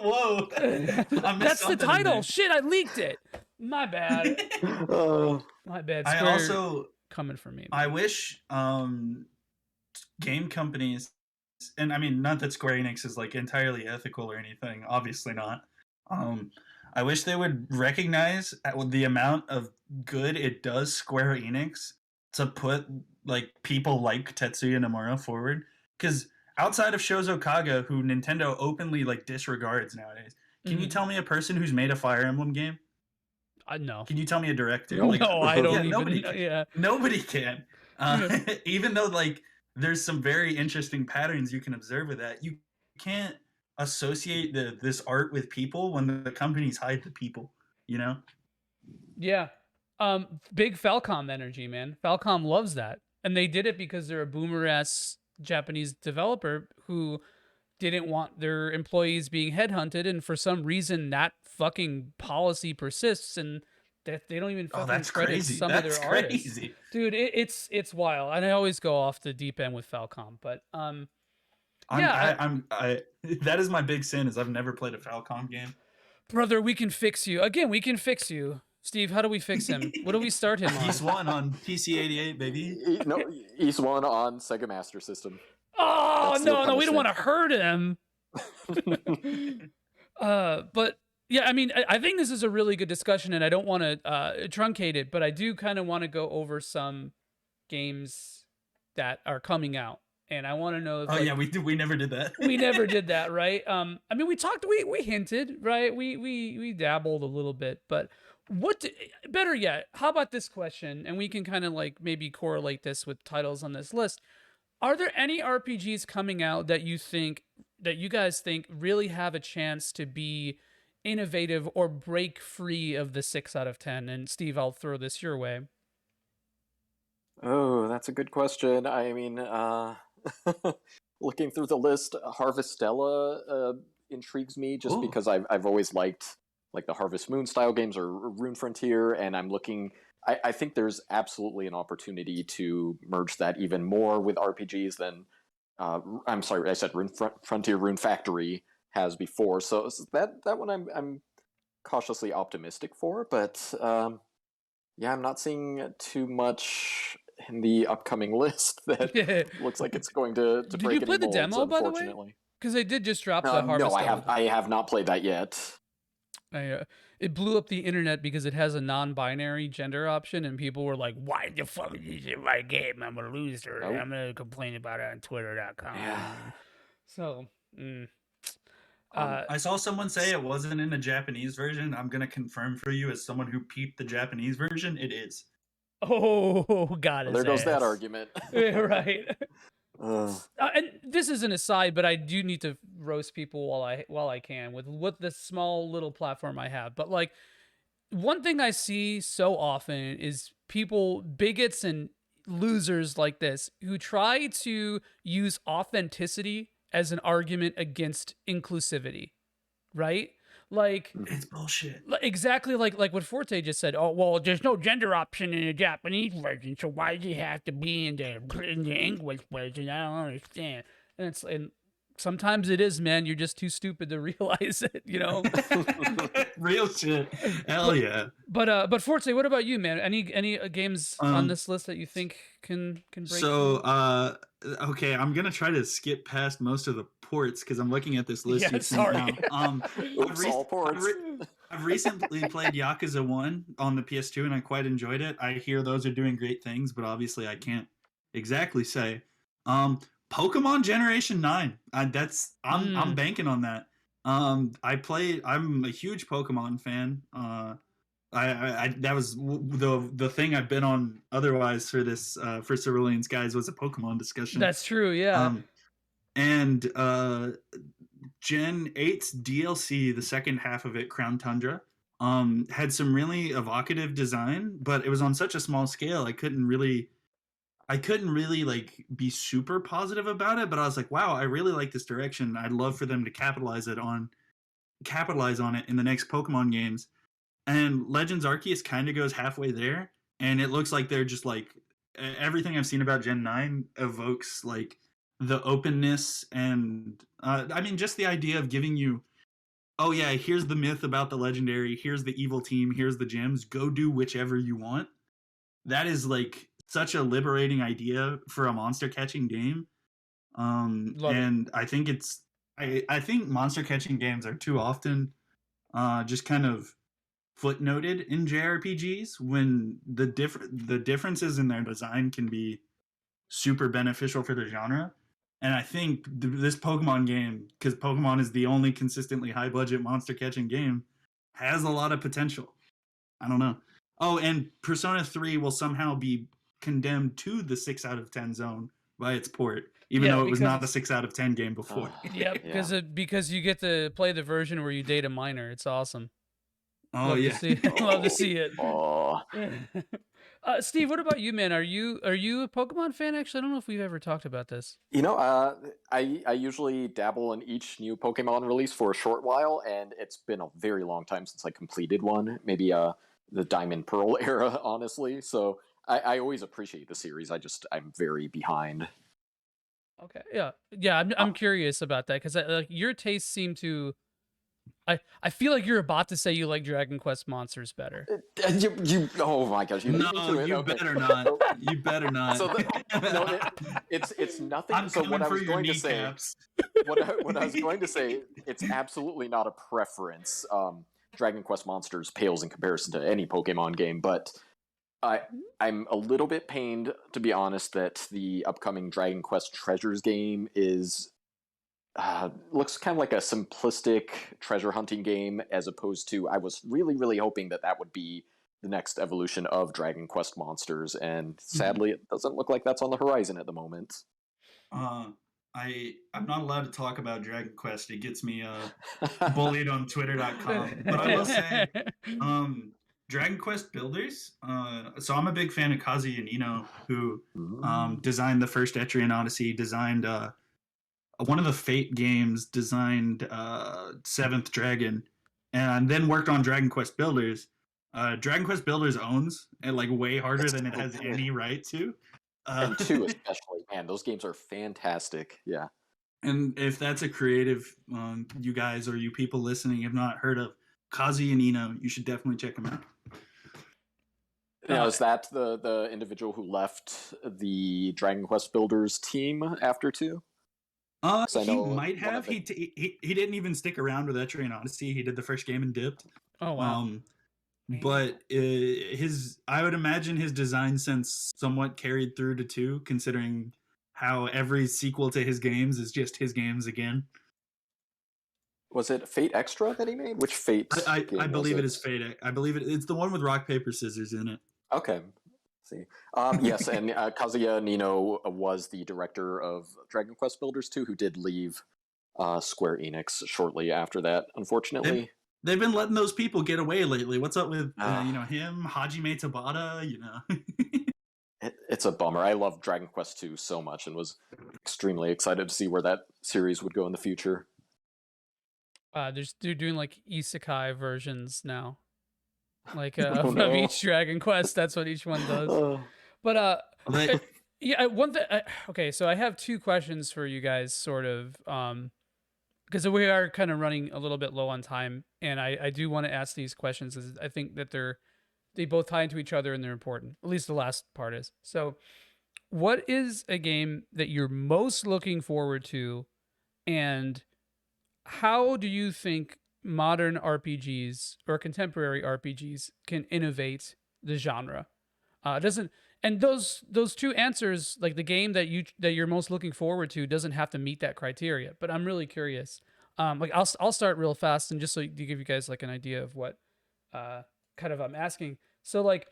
Whoa. I missed That's the something in title. there. Shit, I leaked it. My bad. My bad. I Square also coming for me. I Man. wish game companies, and I mean not that Square Enix is like entirely ethical or anything, obviously not. Um I wish they would recognize the amount of good it does Square Enix to put like people like Tetsuya Nomura forward, cuz outside of Shozo Kaga, who Nintendo openly like disregards nowadays, can you tell me a person who's made a Fire Emblem game? No. Can you tell me a director? Nope. Like, No, I don't yeah, even. Yeah. nobody can. Even though like there's some very interesting patterns you can observe with that, you can't associate this art with people when the companies hide the people. You know? Yeah. Big Falcom energy, man. Falcom loves that. And they did it because they're a boomer ass Japanese developer who didn't want their employees being headhunted, and for some reason that fucking policy persists, and that they don't even Oh, fucking that's credit crazy. some That's of their artists. crazy. Dude, it's wild. And I always go off the deep end with Falcom, but I that is my big sin is I've never played a Falcom game. brother, we can fix you. Again, we can fix you. Steve, how do we fix him? What do we start him on? He's one on PC-88, baby. No, East One on Sega Master System. Oh, That's your no, we don't want punishment. to hurt him. But yeah, I mean, I think this is a really good discussion, and I don't want to truncate it, but I do kind of want to go over some games that are coming out, and I want to know. If, Oh yeah, we never did that. we never did that, right? I mean, we hinted, right? We dabbled a little bit, but better yet, how about this question? And we can kind of like maybe correlate this with titles on this list. Are there any RPGs coming out that you guys think really have a chance to be innovative or break free of the 6 out of 10? And Steve, I'll throw this your way. Oh, that's a good question. I mean, looking through the list, Harvestella intrigues me just Ooh. because I've always liked like the Harvest Moon style games or Rune Frontier, and I'm looking. I think there's absolutely an opportunity to merge that even more with RPGs than I'm sorry, I said Frontier Rune Factory has before. So that one I'm cautiously optimistic for, but yeah, I'm not seeing too much in the upcoming list that looks like it's going to Did break you play any the molds, demo, by the way? unfortunately. Because they did just drop the Harvest. No, I have not played that yet. It blew up the internet because it has a non-binary gender option, and people were like, "Why the fuck is this in my game? I'm a loser. Nope. I'm gonna complain about it on Twitter.com." Yeah. So, I saw someone say it wasn't in the Japanese version. I'm gonna confirm for you, as someone who peeped the Japanese version, it is. oh, got Well, his there goes that ass. argument. Yeah, right. Uh, And this is an aside, but I do need to roast people while I can with what the small little platform I have. But like, one thing I see so often is people, bigots and losers like this, who try to use authenticity as an argument against inclusivity, right? Like, It's bullshit. exactly like what Forte just said. Oh well, there's no gender option in the Japanese version, so why does it have to be in the English version? I don't understand. And sometimes it is, man. You're just too stupid to realize it, you know. Real shit. Hell yeah. But Forte, what about you, man? Any games on this list that you think can break? So okay, I'm gonna try to skip past most of the ports because I'm looking at this list. Yeah, you've seen sorry. now. Oops, all ports. I've recently played Yakuza 1 on the PS2 and I quite enjoyed it. I hear those are doing great things, but obviously I can't exactly say. Pokemon Generation 9. I'm banking on that. I'm a huge Pokemon fan. I that was the thing I've been on otherwise for this for Cerulean Skies was a Pokemon discussion. That's true, yeah. And Gen 8's DLC, the second half of it, Crown Tundra, had some really evocative design, but it was on such a small scale I couldn't really like be super positive about it, but I was like, wow, I really like this direction. I'd love for them to capitalize on it in the next Pokemon games. And Legends Arceus kind of goes halfway there, and it looks like they're just like everything I've seen about Gen 9 evokes like the openness and I mean just the idea of giving you oh yeah, here's the myth about the legendary, here's the evil team, here's the gems, go do whichever you want. That is like such a liberating idea for a monster catching game. Love it. And I think I think monster catching games are too often just kind of footnoted in JRPGs when the differences in their design can be super beneficial for the genre. And I think this Pokemon game, because Pokemon is the only consistently high budget monster catching game, has a lot of potential. I don't know. Oh, and Persona 3 will somehow be condemned to the 6 out of 10 zone by its port, even Yeah, though it was because not a it's 6 out of 10 game before. yep, Yeah. because you get to play the version where you date a minor. It's awesome. Oh Love to yeah. see love to see it. Oh, Steve, what about you, man? Are you a Pokemon fan? Actually, I don't know if we've ever talked about this. I usually dabble in each new Pokemon release for a short while, and it's been a very long time since I completed one. Maybe the Diamond Pearl era, honestly. So I always appreciate the series. I'm very behind. Okay, yeah. I'm Uh, I'm curious about that because like your tastes seem to. I feel like you're about to say you like Dragon Quest monsters better. oh my gosh, you beat me No, to it. you Okay. better not. So, You better not. so no, it's nothing. I'm So coming what I for was your going to say, kneecaps. what I was going to say, it's absolutely not a preference. Dragon Quest Monsters pales in comparison to any Pokemon game, but I I'm a little bit pained, to be honest, that the upcoming Dragon Quest Treasures game is looks kind of like a simplistic treasure hunting game, as opposed to I was really hoping that that would be the next evolution of Dragon Quest Monsters, and Mhm. sadly, it doesn't look like that's on the horizon at the moment. Uh, I'm not allowed to talk about Dragon Quest. It gets me bullied on Twitter.com. But I will say, um, Dragon Quest builders. So I'm a big fan of Kazuya Nino, who Mm. designed the first Etrian Odyssey, designed one of the Fate games, designed Seventh Dragon, and then worked on Dragon Quest Builders. Dragon Quest Builders owns it like way harder It's than it so has good. any right to. Uh, And two especially, man, those games are fantastic. Yeah. and if that's a creative, you guys or you people listening have not heard of Kazuya Nino, you should definitely check him out. Now, uh, is that the individual who left the Dragon Quest Builders team after two? Because I He know might one of have. the He didn't even stick around with Etrian Odyssey. He did the first game and dipped. oh wow. Um, Man. but I would imagine his design sense somewhat carried through to two, considering how every sequel to his games is just his games again. was it Fate Extra that he made? Which Fate I game was believe it it? is Fate. I believe it's the one with rock paper scissors in it. Okay. Let's see. Yes, and Kazuya Nino was the director of Dragon Quest Builders 2, who did leave Square Enix shortly after that, They've, unfortunately. they've been letting those people get away lately. What's up with Uh, him, Hajime Tabata? it's a bummer. I love Dragon Quest 2 so much and was extremely excited to see where that series would go in the future. They're doing like isekai versions now, like Oh of no. each Dragon Quest. That's what each one does. Uh, But They, yeah, one thing. Okay, so I have two questions for you guys, sort of, because we are kind of running a little bit low on time, and I do want to ask these questions, as I think that they both tie into each other and they're important. At least the last part is. So, what is a game that you're most looking forward to, and how do you think modern RPGs or contemporary RPGs can innovate the genre? Doesn't and those two answers, like the game that you're most looking forward to, doesn't have to meet that criteria. But I'm really curious. Like I'll start real fast and just so to give you guys like an idea of what uh kind of I'm asking. So like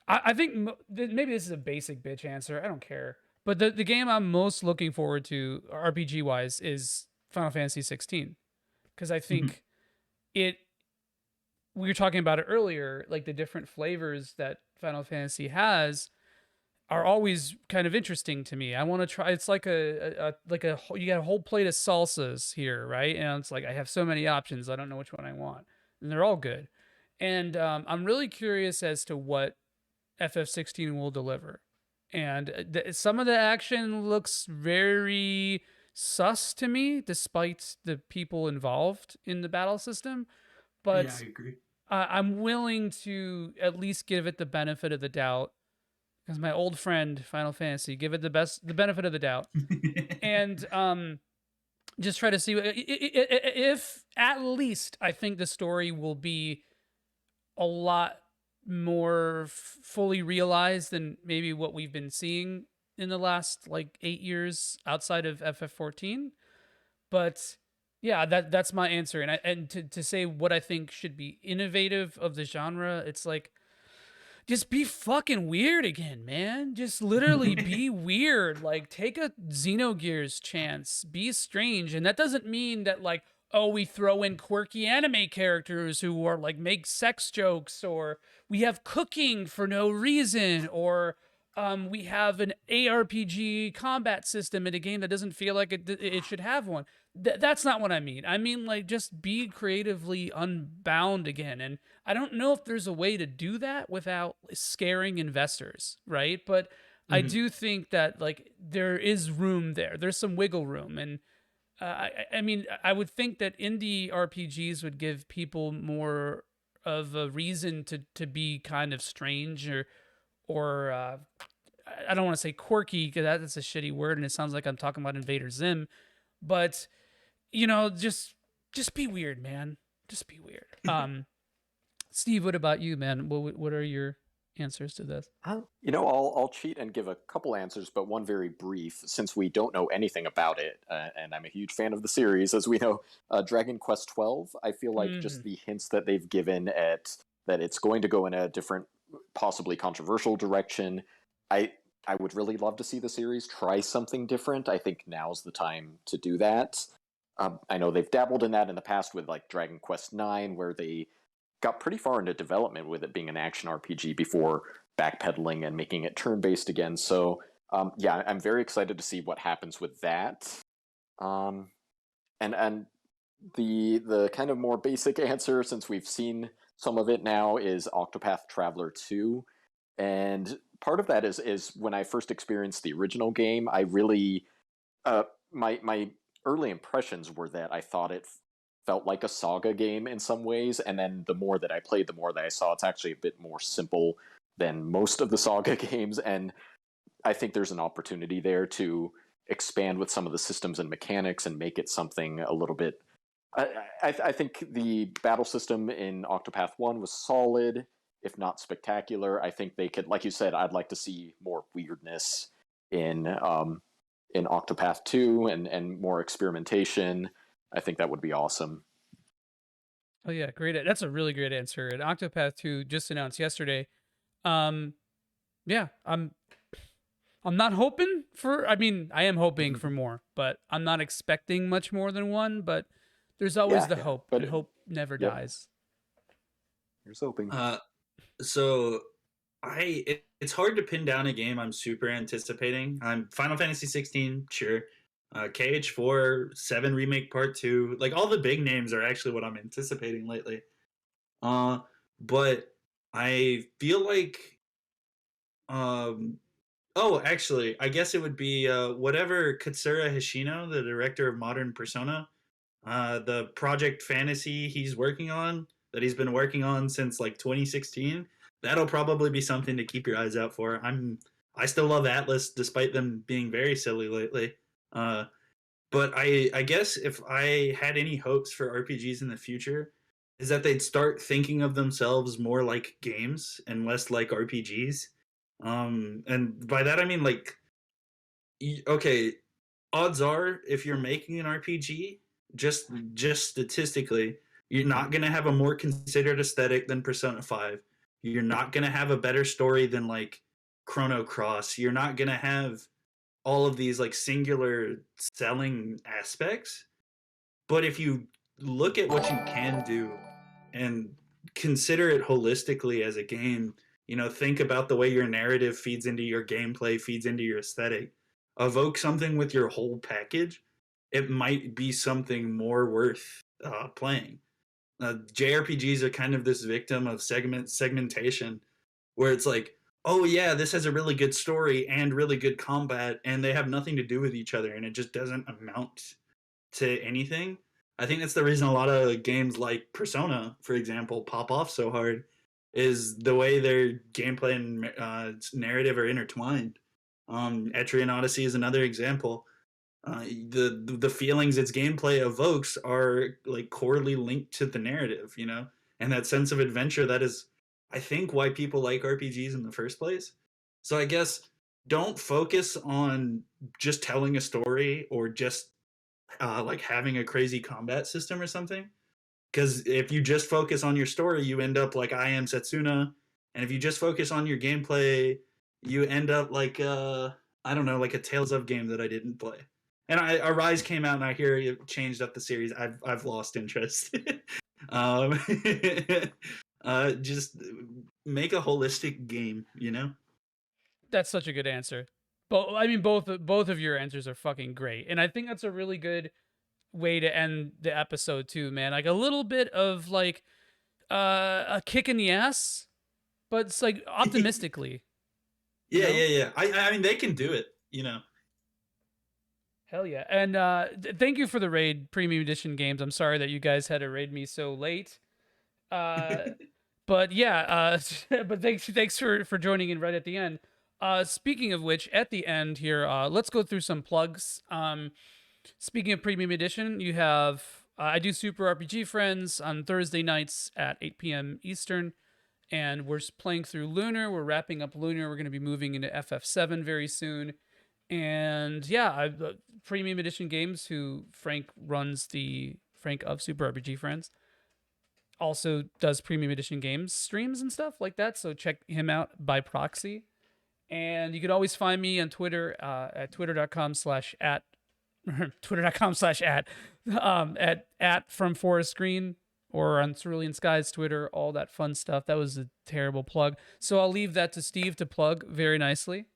I think maybe this is a basic bitch answer. I don't care. But the game I'm most looking forward to RPG wise is Final Fantasy 16 because I think it we were talking about it earlier, like the different flavors that Final Fantasy has are always kind of interesting to me. I want to try. It's like you got a whole plate of salsas here, right? And it's like I have so many options. I don't know which one I want, and they're all good. And I'm really curious as to what FF16 will deliver. And some of the action looks very sus to me, despite the people involved in the battle system. Yeah, I But agree. I'm willing to at least give it the benefit of the doubt, because my old friend Final Fantasy, give it the benefit of the doubt, and just try to see if at least I think the story will be a lot more fully realized than maybe what we've been seeing in the last like 8 years outside of FF14. But yeah, that's my answer. And to say what I think should be innovative of the genre, it's like, just be fucking weird again, man. Just literally be weird. Like, take a Xenogears chance. Be strange. And that doesn't mean that, like, oh, we throw in quirky anime characters who are like make sex jokes, or we have cooking for no reason, or we have an ARPG combat system in a game that doesn't feel like it should have one. That's not what I mean. I mean, like, just be creatively unbound again. And I don't know if there's a way to do that without scaring investors, right? But I Mhm. do think that, like, there is room there. There's some wiggle room, and I mean, I would think that indie RPGs would give people more of a reason to be kind of strange, or I don't want to say quirky, because that's a shitty word and it sounds like I'm talking about Invader Zim, but just be weird, man. Just be weird. Steve, what about you, man? What are your answers to this? I'll cheat and give a couple answers, but one very brief, since we don't know anything about it, and I'm a huge fan of the series, as we know. Dragon Quest 12. I feel like just Mm. the hints that they've given at that it's going to go in a different, possibly controversial direction. I I would really love to see the series try something different. I think now's the time to do that. I know they've dabbled in that in the past with like Dragon Quest 9, where they got pretty far into development with it being an action RPG before backpedaling and making it turn based again. So yeah, I'm very excited to see what happens with that. Um, and the kind of more basic answer, since we've seen some of it now, is Octopath Traveler 2. And part of that is when I first experienced the original game, I really my early impressions were that I thought it felt like a Saga game in some ways, and then the more that I played, the more that I saw it's actually a bit more simple than most of the Saga games, and I think there's an opportunity there to expand with some of the systems and mechanics and make it something a little bit. I think the battle system in Octopath 1 was solid, if not spectacular. I think they could, like you said, I'd like to see more weirdness in in Octopath 2, and more experimentation. I think that would be awesome. Oh yeah, great. That's a really great answer. And Octopath 2 just announced yesterday. Um, yeah, I'm not hoping for. I mean, I am hoping for more, but I'm not expecting much more than one. But there's always Yeah, the yeah. hope, But and hope never yep, dies. here's hoping. uh, so it's hard to pin down a game I'm super anticipating. I'm Final Fantasy 16, sure. KH4, 7 Remake Part 2, like all the big names are actually what I'm anticipating lately. Uh, but I feel like um oh, actually, I guess it would be whatever Katsura Hishino, the director of Modern Persona, the project fantasy he's working on, that he's been working on since like 2016. That'll probably be something to keep your eyes out for. I still love Atlas despite them being very silly lately. Uh, but I guess if I had any hopes for RPGs in the future, is that they'd start thinking of themselves more like games and less like RPGs. And by that I mean like, okay, odds are if you're making an RPG, just statistically, you're not going to have a more considered aesthetic than Persona 5. You're not going to have a better story than like Chrono Cross. You're not going to have all of these like singular selling aspects. But if you look at what you can do and consider it holistically as a game, think about the way your narrative feeds into your gameplay, feeds into your aesthetic, evoke something with your whole package, it might be something more worth playing. JRPGs are kind of this victim of segmentation, where it's like, oh yeah, this has a really good story and really good combat, and they have nothing to do with each other, and it just doesn't amount to anything. I think that's the reason a lot of games like Persona, for example, pop off so hard, is the way their gameplay and narrative are intertwined. Etrian Odyssey is another example. The feelings its gameplay evokes are like corely linked to the narrative, you know, and that sense of adventure that is, I think, why people like RPGs in the first place. So I guess don't focus on just telling a story or just like having a crazy combat system or something. Because if you just focus on your story, you end up like I Am Setsuna, and if you just focus on your gameplay, you end up like I don't know, like a Tales of game that I didn't play. And Arise came out, and I hear it changed up the series. I've lost interest. um, just make a holistic game, you know. That's such a good answer. But I mean, both of your answers are fucking great, and I think that's a really good way to end the episode too, man. Like a little bit of like a kick in the ass, but it's like optimistically. Yeah, yeah, yeah. I mean, they can do it, you know. Hell yeah. And thank you for the raid, premium edition games. I'm sorry that you guys had to raid me so late. But yeah, but thanks for joining in right at the end. Speaking of which, at the end here, let's go through some plugs. Speaking of premium edition, you have I do Super RPG Friends on Thursday nights at 8 p.m. Eastern, and we're playing through Lunar. We're wrapping up Lunar. We're going to be moving into FF7 very soon. And yeah, I've premium edition games. Who Frank runs the Frank of Super RPG Friends also does premium edition games streams and stuff like that. So check him out by proxy. And you can always find me on Twitter at twitter.com/at twitter.com/at from Forest Green, or on Cerulean Skies Twitter, all that fun stuff. That was a terrible plug. So I'll leave that to Steve to plug very nicely.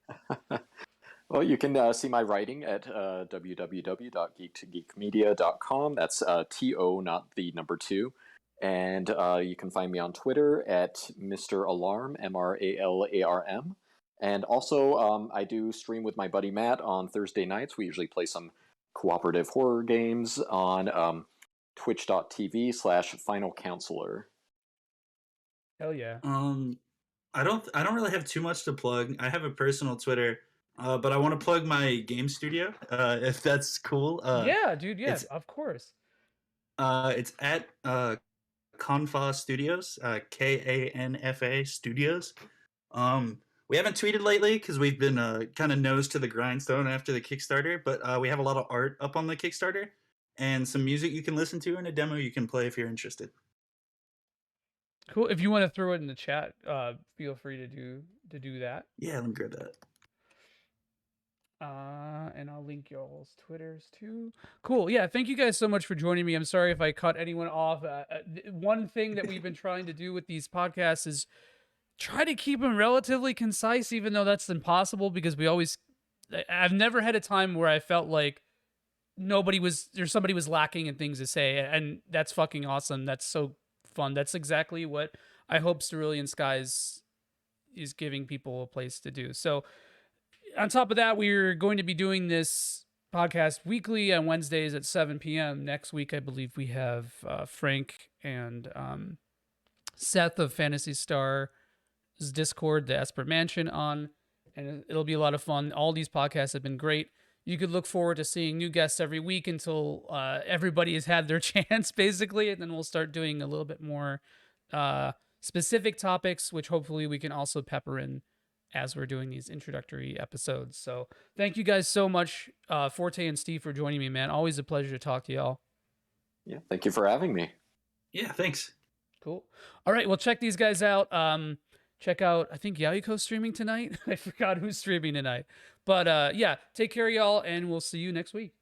Well, you can see my writing at www.geek2geekmedia.com. That's TO, not the number 2. And you can find me on Twitter at Mr. Alarm, MRALARM. And also, I do stream with my buddy Matt on Thursday nights. We usually play some cooperative horror games on twitch.tv/Final Counselor. Hell yeah. I don't really have too much to plug. I have a personal Twitter, but I want to plug my game studio, if that's cool. Yeah, dude. Yeah, of course. It's at Kanfa Studios, KANFA Studios. We haven't tweeted lately because we've been kind of nose to the grindstone after the Kickstarter, but we have a lot of art up on the Kickstarter and some music you can listen to and a demo you can play if you're interested. Cool. If you want to throw it in the chat, feel free to do that. Yeah, let me grab that. And I'll link y'all's Twitters too. Cool. Yeah, thank you guys so much for joining me. I'm sorry if I cut anyone off. One thing that we've been trying to do with these podcasts is try to keep them relatively concise, even though that's impossible because I've never had a time where I felt like somebody was lacking in things to say, and that's fucking awesome. That's so fun. That's exactly what I hope Cerulean Skies is giving people a place to do. So on top of that, we're going to be doing this podcast weekly on Wednesdays at 7 p.m. Next week, I believe we have Frank and Seth of Phantasy Star's Discord, the Esper Mansion, on, and it'll be a lot of fun. All these podcasts have been great. You could look forward to seeing new guests every week until everybody has had their chance, basically, and then we'll start doing a little bit more specific topics, which hopefully we can also pepper in as we're doing these introductory episodes. So thank you guys so much, Forte and Steve, for joining me, man. Always a pleasure to talk to y'all. Yeah, thank you for having me. Yeah, thanks. Cool. All right, well, check these guys out. Check out, I think Yayuko's streaming tonight. I forgot who's streaming tonight. But yeah, take care, y'all, and we'll see you next week.